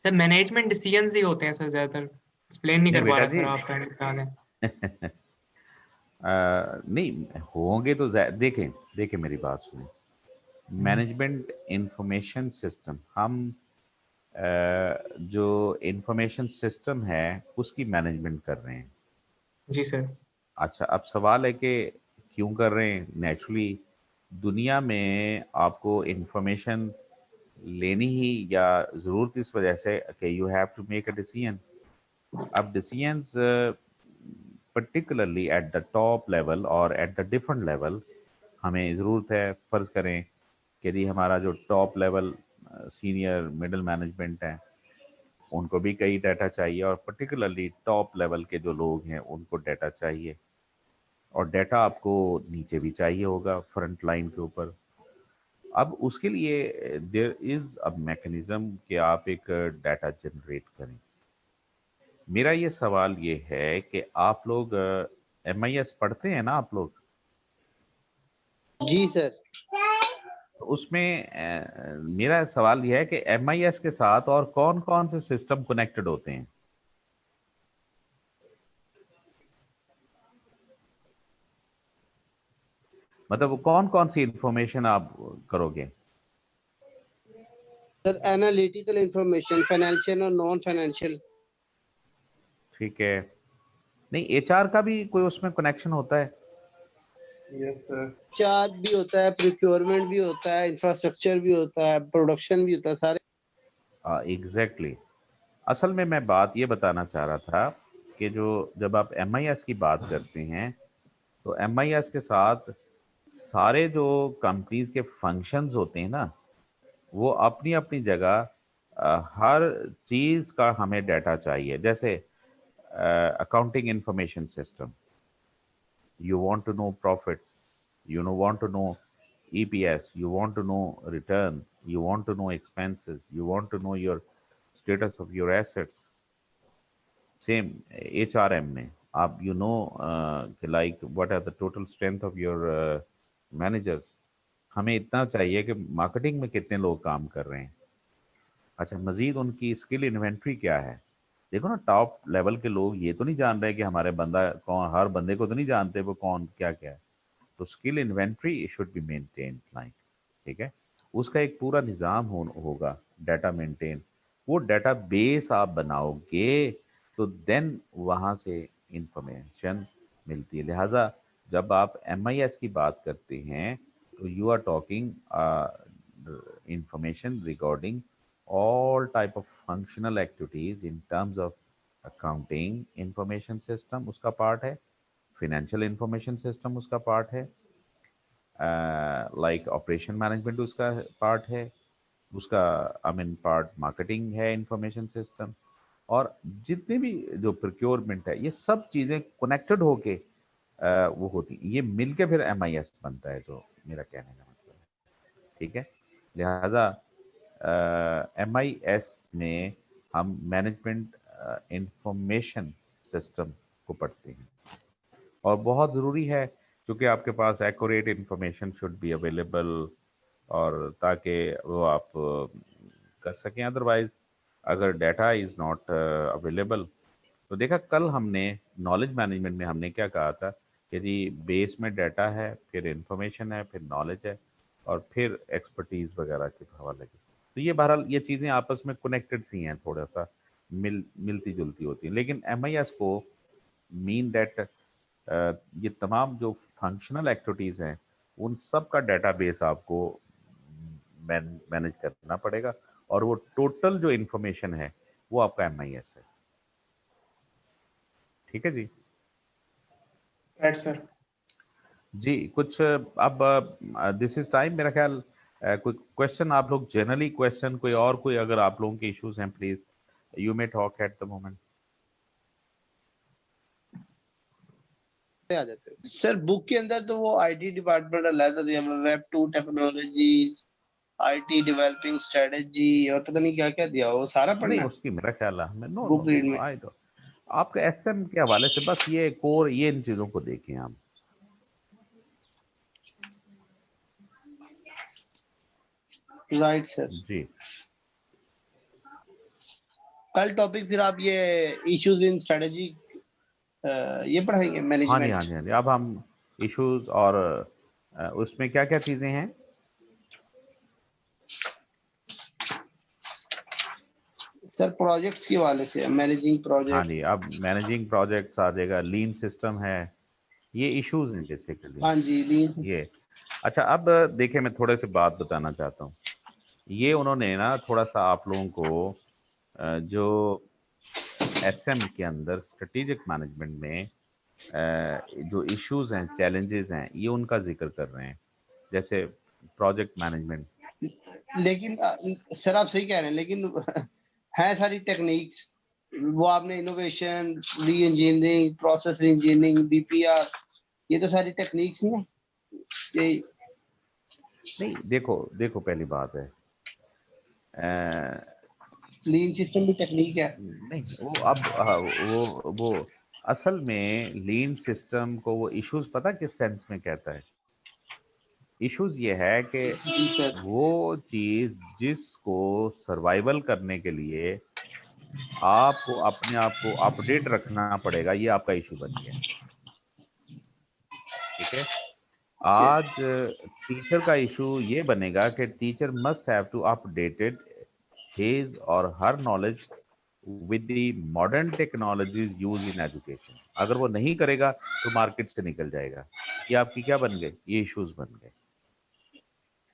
सर मैनेजमेंट डिसीजंस ही होते हैं सर ज्यादातर, एक्सप्लेन नहीं नहीं कर पा बेटा रहा जी सर, आपका बता दें। नहीं होंगे तो देखें देखें मेरी बात सुनें। मैनेजमेंट इंफॉर्मेशन सिस्टम, हम जो इंफॉर्मेशन सिस्टम है उसकी मैनेजमेंट कर रहे हैं। जी सर। अच्छा अब सवाल है कि क्यों कर रहे हैं? नेचुरली दुनिया में आपको इंफॉर्मेशन लेनी ही या ज़रूरत इस वजह से कि you have to make a decision. अब decisions particularly at the top level और एट द डिफरेंट लेवल हमें ज़रूरत है। फ़र्ज़ करें कि यदि हमारा जो top level senior middle management है उनको भी कई डाटा चाहिए, और पर्टिकुलरली टॉप लेवल के जो लोग हैं उनको डाटा चाहिए, और डाटा आपको नीचे भी चाहिए होगा फ्रंट लाइन के ऊपर। अब उसके लिए देयर इज़ अ मैकेनिज़्म कि आप एक डाटा जनरेट करें। मेरा ये सवाल ये है कि आप लोग MIS पढ़ते हैं ना आप लोग? जी सर। तो उसमें मेरा सवाल ये है कि MIS के साथ और कौन कौन से सिस्टम कनेक्टेड होते हैं? मतलब कौन कौन सी इंफॉर्मेशन आप करोगे? सर एनालिटिकल इंफॉर्मेशन, फाइनेंशियल और नॉन फाइनेंशियल। ठीक है। नहीं HR का भी कोई उसमें कनेक्शन होता है? Yes sir. चार्ज भी होता है, प्रोक्योरमेंट भी होता है, इंफ्रास्ट्रक्चर भी होता है, प्रोडक्शन भी होता है, सारे। एग्जैक्टली। असल में मैं बात ये बताना चाह रहा था कि जो जब आप MIS की बात करते हैं तो MIS के साथ सारे जो कंपनीज के फंक्शंस होते हैं ना, वो अपनी अपनी जगह हर चीज़ का हमें डाटा चाहिए। जैसे accounting information system, you want to know profits, want to know EPS, you want to know return, you want to know expenses, you want to know your status of your assets. Same HRM में आप like what are the total strength of your managers. हमें इतना चाहिए कि marketing में कितने लोग काम कर रहे हैं। अच्छा मजीद उनकी स्किल इन्वेंट्री क्या है। देखो ना टॉप लेवल के लोग ये तो नहीं जान रहे कि हमारे बंदा कौन, हर बंदे को तो नहीं जानते वो कौन क्या क्या है। तो skill inventory should be maintain like, ठीक है। उसका एक पूरा निज़ाम होगा डाटा मेंटेन। वो डाटा बेस आप बनाओगे तो देन वहाँ से इंफॉर्मेशन मिलती है। लिहाजा जब आप MIS की बात करते हैं तो you are talking information regarding all type of functional activities in terms of accounting information system उसका पार्ट है, financial information system उसका पार्ट है, लाइक ऑपरेशन मैनेजमेंट उसका पार्ट है, उसका आई मीन पार्ट मार्केटिंग है इंफॉर्मेशन सिस्टम, और जितने भी जो प्रोक्योरमेंट है ये सब चीज़ें कनेक्टेड होके वो होती, ये मिलके फिर MIS बनता है, जो मेरा कहने का मतलब है, ठीक है। लिहाजा MIS में हम मैनेजमेंट इंफॉर्मेशन सिस्टम को पढ़ते हैं, और बहुत ज़रूरी है क्योंकि आपके पास accurate information should be available, और ताकि वो आप कर सकें। अदरवाइज अगर डाटा इज़ नॉट अवेलेबल, तो देखा कल हमने नॉलेज मैनेजमेंट में हमने क्या कहा था, यदि बेस में डाटा है, फिर इंफॉर्मेशन है, फिर नॉलेज है, और फिर एक्सपर्टीज़ वगैरह के हवाले से। तो ये बहरहाल ये चीज़ें आपस में कनेक्टेड सी हैं, थोड़ा सा मिलती जुलती होती हैं, लेकिन MIS को मीन दैट ये तमाम जो फंक्शनल एक्टिविटीज़ हैं उन सब का डेटाबेस आपको मैनेज करना पड़ेगा, और वो टोटल जो इंफॉर्मेशन है वो आपका MIS है, ठीक है जी। Right sir. जी कुछ अब दिस इज टाइम मेरा ख्याल कोई क्वेश्चन आप लोग जनरली क्वेश्चन कोई और कोई अगर आप लोगों के इश्यूज हैं please you may talk at the moment. आ जाते हैं सर बुक के अंदर तो वो आईटी डिपार्टमेंट अलग है, web 2 technologies, IT developing strategy और पता नहीं क्या क्या दिया, वो सारा नहीं पढ़ना है उसकी मेरा ख्याल है no no book read no में। आई तो आपके एसएम के हवाले से बस ये कोर ये इन चीजों को देखें आप. Right sir. जी कल टॉपिक फिर आप ये इश्यूज इन स्ट्रेटजी ये पढ़ाएंगे हाँ जी मैनेजमेंट। हाँ जी हाँ जी. अब हम इश्यूज और उसमें क्या क्या चीजें हैं. सर प्रोजेक्ट्स के वाले से मैनेजिंग हाँ प्रोजेक्ट। जी अब मैनेजिंग प्रोजेक्ट्स आ जाएगा लीन सिस्टम है ये इश्यूज हैं बेसिकली हाँ जी लीन ये. अच्छा अब देखिए मैं थोड़े से बात बताना चाहता हूँ. ये उन्होंने ना थोड़ा सा आप लोगों को जो एसएम के अंदर स्ट्रेटेजिक मैनेजमेंट में जो इश्यूज हैं चैलेंजेस हैं ये उनका जिक्र कर रहे हैं जैसे प्रोजेक्ट मैनेजमेंट. लेकिन सर आप सही कह रहे हैं लेकिन है सारी टेक्निक्स, वो आपने इनोवेशन, री इंजीनियरिंग, प्रोसेस री इंजीनियरिंग, बीपीआर, ये तो सारी टेक्निक्स हैं ये। नहीं देखो देखो पहली बात है लीन सिस्टम भी टेक्निक है। नहीं वो अब वो असल में लीन सिस्टम को वो इश्यूज पता किस सेंस में कहता है. इश्यूज ये है कि जी सर। वो चीज जिसको सर्वाइवल करने के लिए आपको अपने आप को अपडेट रखना पड़ेगा ये आपका इशू बन गया. ठीक है. आज टीचर का इशू ये बनेगा कि teacher must have to updated his or her knowledge with the modern technologies used in education. अगर वो नहीं करेगा तो मार्केट से निकल जाएगा. ये आपकी क्या बन गए ये इश्यूज बन गए.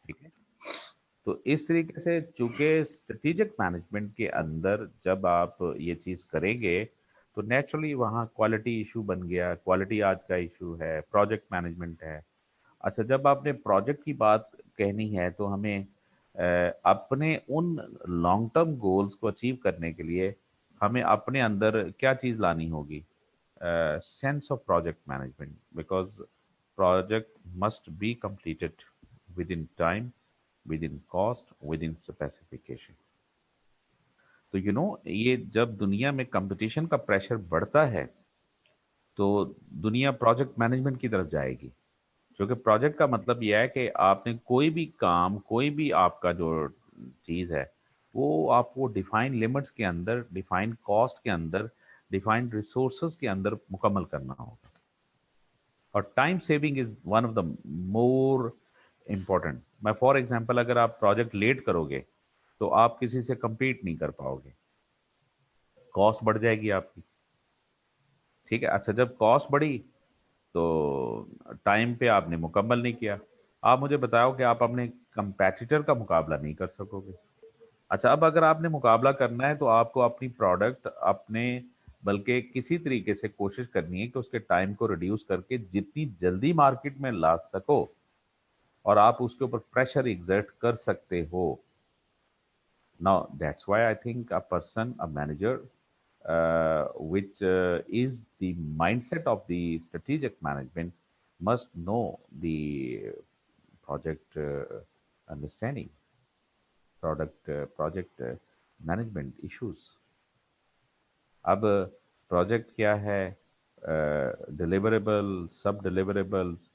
ठीक है. तो इस तरीके से चूंकि स्ट्रेटेजिक मैनेजमेंट के अंदर जब आप ये चीज करेंगे तो नेचुरली वहाँ क्वालिटी इशू बन गया. क्वालिटी आज का इशू है. प्रोजेक्ट मैनेजमेंट है. अच्छा जब आपने प्रोजेक्ट की बात कहनी है तो हमें अपने उन लॉन्ग टर्म गोल्स को अचीव करने के लिए हमें अपने अंदर क्या चीज़ लानी होगी sense of project management because project must be completed with in time with in cost with in specification. तो यू नो ये जब दुनिया में कंपटीशन का प्रेशर बढ़ता है तो दुनिया प्रोजेक्ट मैनेजमेंट की तरफ जाएगी. क्योंकि प्रोजेक्ट का मतलब यह है कि आपने कोई भी काम कोई भी आपका जो चीज़ है वो आपको डिफाइन लिमिट्स के अंदर डिफाइन कॉस्ट के अंदर डिफाइंड रिसोर्सेज के अंदर मुकम्मल करना होगा. और time saving is one of the more important. मैं फॉर एग्जांपल अगर आप प्रोजेक्ट लेट करोगे तो आप किसी से compete नहीं कर पाओगे. कॉस्ट बढ़ जाएगी आपकी. ठीक है. अच्छा जब कॉस्ट बढ़ी तो टाइम पे आपने मुकम्मल नहीं किया. आप मुझे बताओ कि आप अपने कंपैटिटर का मुकाबला नहीं कर सकोगे. अच्छा अब अगर आपने मुकाबला करना है तो आपको अपनी प्रोडक्ट अपने बल्कि किसी तरीके से कोशिश करनी है कि उसके टाइम को रिड्यूस करके जितनी जल्दी मार्केट में ला सको और आप उसके ऊपर प्रेशर एग्जर्ट कर सकते हो. Now that's why I think a person a manager which is the mindset of the strategic management must know the project understanding project management issues. अब प्रोजेक्ट क्या है डिलीवरेबल सब डिलीवरेबल्स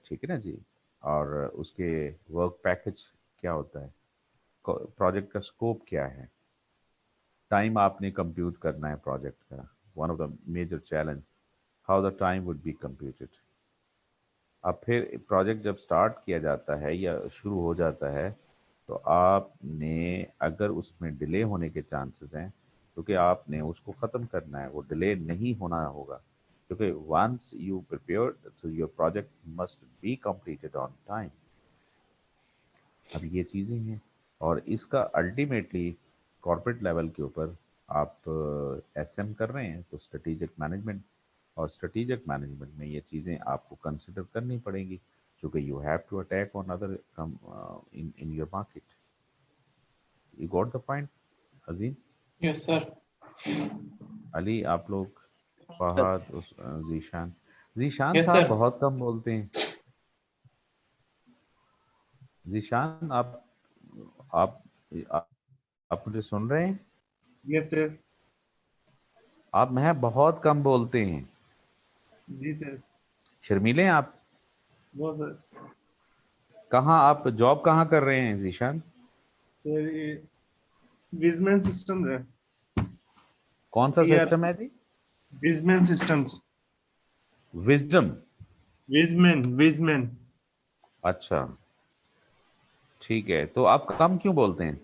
ठीक है ना जी. और उसके वर्क पैकेज क्या होता है. प्रोजेक्ट का स्कोप क्या है. टाइम आपने कंप्यूट करना है प्रोजेक्ट का. One of the major challenge how the time would be computed. अब फिर प्रोजेक्ट जब स्टार्ट किया जाता है या शुरू हो जाता है तो आपने अगर उसमें डिले होने के चांसेस हैं क्योंकि आपने उसको ख़त्म करना है. वो डिले नहीं होना होगा क्योंकि वंस यू प्रिपेयर तो your project must be completed on time. अब ये चीज़ें हैं और इसका अल्टीमेटली कॉर्पोरेट लेवल के ऊपर आप एसएम कर रहे हैं तो स्ट्रेटेजिक मैनेजमेंट और स्ट्रेटेजिक मैनेजमेंट में ये चीज़ें आपको कंसिडर करनी पड़ेंगी. क्योंकि you have to attack on other in your market. You got the point, Azeem? Yes, sir. Ali, आप लोग, फहद, जीशान। जीशान Yes, साहब sir. बहुत कम बोलते हैं। जीशान, आप आप आप मुझे सुन रहे हैं? Yes sir. आप मैं बहुत कम बोलते हैं। जी सर। शर्मीले हैं आप? वो सर कहाँ आप जॉब कहाँ कर रहे हैं जीशान? सर ये विजमैन सिस्टम है। कौन सा यार, सिस्टम है जी? Wiseman systems. विजडम। विजमैन। अच्छा, ठीक है। तो आप कम क्यों बोलते हैं?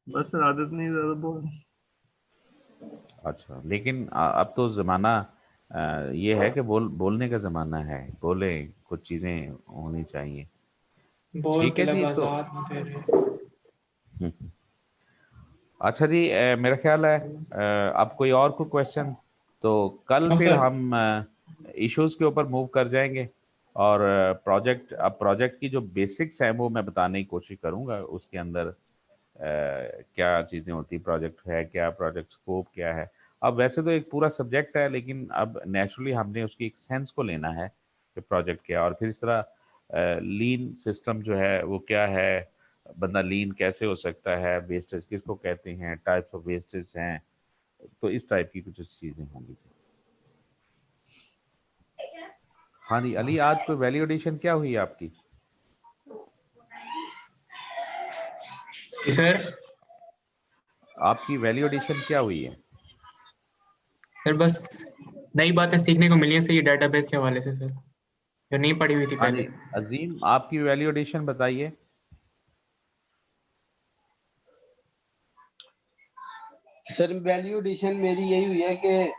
बस सर आदत नहीं ज्यादा बोल। अच्छा, लेकिन अब तो ज़माना ये है कि बोलने का ज़माना है। बोले, कुछ चीज़ें होनी चाहिए। बोल ठीक के है जी। तो लफ्ज़ात में तेरे। अच्छा जी, मेरा ख्याल है अब कोई और कोई क्वेश्चन, तो कल No, फिर sir. हम इश्यूज के ऊपर मूव कर जाएंगे। और प्रोजेक्ट की जो बेसिक्स हैं वो मैं बताने की कोशिश करूंगा। उसके अंदर क्या चीज़ें होती, प्रोजेक्ट है क्या, प्रोजेक्ट स्कोप क्या है। अब वैसे तो एक पूरा सब्जेक्ट है, लेकिन अब नेचुरली हमने उसकी एक सेंस को लेना है कि प्रोजेक्ट क्या है। और फिर इस तरह लीन सिस्टम जो है वो क्या है, बंदा लीन कैसे हो सकता है, वेस्टेज किसको कहते हैं, टाइप्स ऑफ वेस्टेज हैं। तो इस टाइप की कुछ चीज़ें होंगी। हाँ जी अली, आज कोई वैल्यू एडिशन क्या हुई आपकी? सर आपकी वैल्यू एडिशन क्या हुई है? सर बस नई बातें सीखने को मिली है सर, ये डेटाबेस के हवाले से सर, जो नहीं पढ़ी हुई थी हाँ पहले। जी अजीम, आपकी वैल्यू एडिशन बताइए। सर वैल्यू एडिशन मेरी यही हुई है कि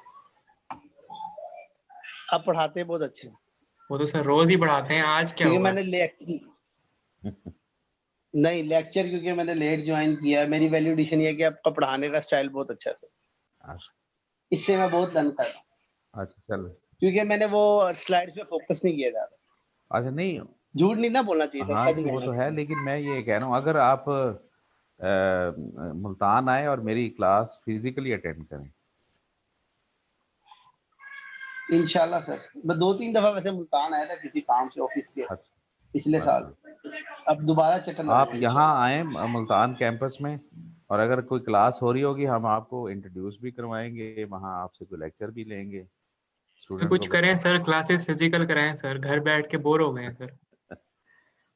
आप पढ़ाते बहुत अच्छे हैं, वो तो सर रोज ही पढ़ाते हैं, आज क्या क्योंकि हुआ? मैंने लेक्चर क्योंकि मैंने लेट ज्वाइन किया है। मेरी वैल्यू एडिशन ये है कि आपका पढ़ाने का स्टाइल बहुत अच्छा है सर, अच्छा इससे मैं बहुत लर्न कर रहा हूँ, अच्छा, चलो। क्योंकि मैंने वो स्लाइड्स पे फोकस नहीं किया था। अच्छा, नहीं, झूठ नहीं ना बोलना चाहिए था, हाँ सच जी वो कहना तो है, चाहिए। लेकिन मैं ये कह रहा हूँ अगर आप मुल्तान आए और मेरी क्लास फिजिकली अटेंड करें। इंशाल्लाह सर, मैं 2-3 दफा वैसे मुल्तान आया था किसी काम से ऑफिस के अच्छा पिछले साल, अच्छा, अब दोबारा चक्कर आप लगाएंगे यहाँ इंशाल्लाह। आए मुल्तान कैंपस में, और अगर कोई क्लास हो रही होगी हम आपको इंट्रोड्यूस भी करवाएंगे, वहाँ आपसे कोई लेक्चर भी लेंगे, सर स्टूडेंट कुछ को करें बताएंगे। सर, क्लासेस फिजिकल कराएं सर, घर बैठ के बोर हो गए हैं सर।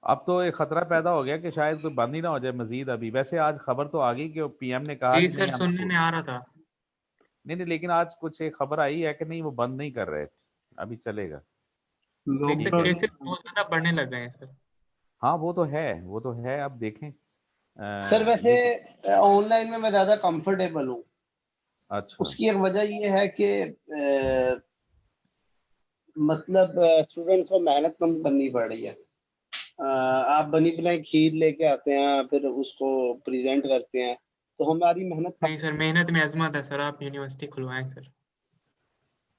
अब तो एक खतरा पैदा हो गया कि शायद कोई बंद ही ना हो जाए मजीद। अभी वैसे आज खबर तो आ गई कि पीएम ने कहा जी कि सर, नहीं हम सुनने में आ रहा था। नहीं नहीं, लेकिन आज कुछ एक खबर आई है कि नहीं वो बंद नहीं कर रहे, अभी चलेगा। देख सर, ठीक है, केसेस बहुत ज्यादा बढ़ने लग गए हैं सर। हाँ वो तो है, वो तो है। अब देखें सर वैसे लेकिन ऑनलाइन में मैं ज्यादा कंफर्टेबल हूँ, अच्छा उसकी एक वजह ये है कि मतलब स्टूडेंट्स को मेहनत कम करनी पड़ रही है। आप बनी बनाई खीर लेके आते हैं, फिर उसको प्रेजेंट करते हैं, तो हमारी मेहनत नहीं सर, मेहनत में अजमत है सर, आप यूनिवर्सिटी खुलवाएं सर।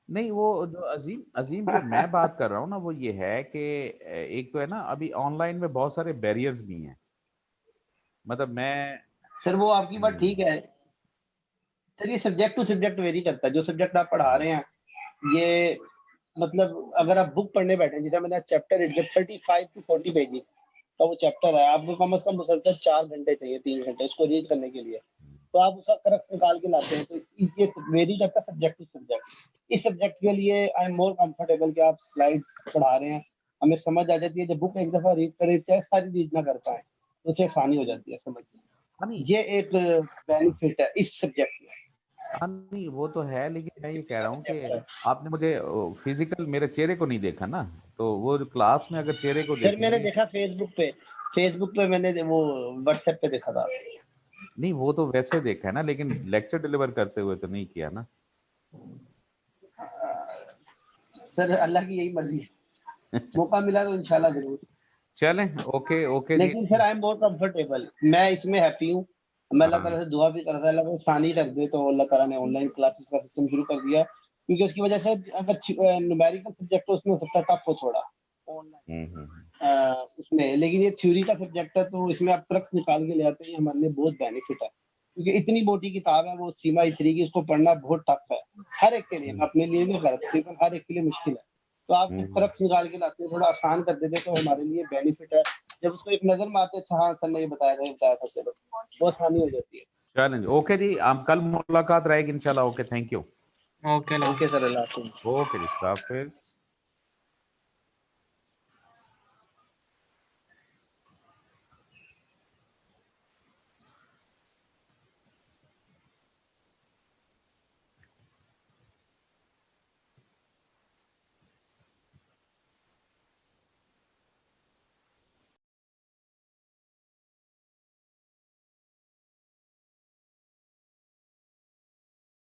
नहीं, वो जो अजीम अजीम जो मैं बात कर रहा हूँ ना वो ये है कि एक तो है ना, अभी ऑनलाइन में बहुत सारे बैरियर्स भी हैं। मतलब मैं सर वो आपकी बात हम्म, ठीक है सर, ये सब्जेक्ट टू सब्जेक्ट वेरी करता है। जो सब्जेक्ट आप पढ़ा रहे हैं ये मतलब अगर आप बुक पढ़ने बैठे, जैसे मैंने चैप्टर रीड किया 35 to 40 पेजेस का वो चैप्टर है, आपको कम से कम मुसलसल 4 घंटे चाहिए, 3 घंटे उसको रीड करने के लिए, तो आप उसका करक्स निकाल के लाते हैं। तो ये वेरी करता है सब्जेक्ट टू सब्जेक्ट। इस सब्जेक्ट के लिए आई एम मोर कंफर्टेबल कि आप स्लाइड्स पढ़ा रहे हैं, हमें समझ आ जाती है। जब बुक एक दफा रीड करें, चाहे सारी रीड ना कर पाए, तो उसे आसानी हो जाती है समझ। हाँ नहीं, ये एक बेनिफिट है इस सब्जेक्ट में। हाँ नहीं वो तो है, लेकिन मैं ये कह रहा हूँ कि आपने मुझे फिजिकल मेरे चेहरे को नहीं देखा ना, तो वो जो क्लास में अगर चेहरे को सर मैंने देखेंगे। देखा फेसबुक पे मैंने वो व्हाट्सएप पे देखा था। नहीं वो तो वैसे देखा है ना, लेकिन लेक्चर डिलीवर करते हुए तो नहीं किया ना। सर अल्लाह की यही मर्जी है, मौका मिला तो इंशाल्लाह जरूर। चलें, ओके ओके जी। लेकिन sir I am more comfortable, मैं इसमें हैप्पी हूँ। मैं अल्लाह हाँ ताला से दुआ भी कर रहा था, अल्लाह को आसानी कर दे, तो अल्लाह ताला ने ऑनलाइन क्लासेस का सिस्टम शुरू कर दिया। क्योंकि उसकी वजह से अगर न्यूमेरिकल सब्जेक्ट है उसमें सबसे टफ हो थोड़ा ऑनलाइन उसमें, लेकिन ये थ्योरी का सब्जेक्ट है तो इसमें आप क्रक्स निकाल के ले आते हैं, हमारे लिए बहुत बेनिफिट है, क्योंकि इतनी मोटी किताब है वो सीमा थ्री की, उसको पढ़ना बहुत टफ है हर एक के लिए, मैं अपने लिए नहीं कर तकरीबन हर एक के लिए मुश्किल है, तो आप क्रक्स निकाल के लाते हैं, थोड़ा आसान कर देते तो हमारे लिए बेनिफिट है, जब उसको एक नजर मारते अच्छा हाँ सर ने ये बताया था चलो बहुत आसानी हो जाती है। चलें ओके जी, हम कल मुलाकात रहेगी इंशाल्लाह। Okay thank you. Okay okay sir, अल्लाह हाफिज़। ओके जी, हाफिज।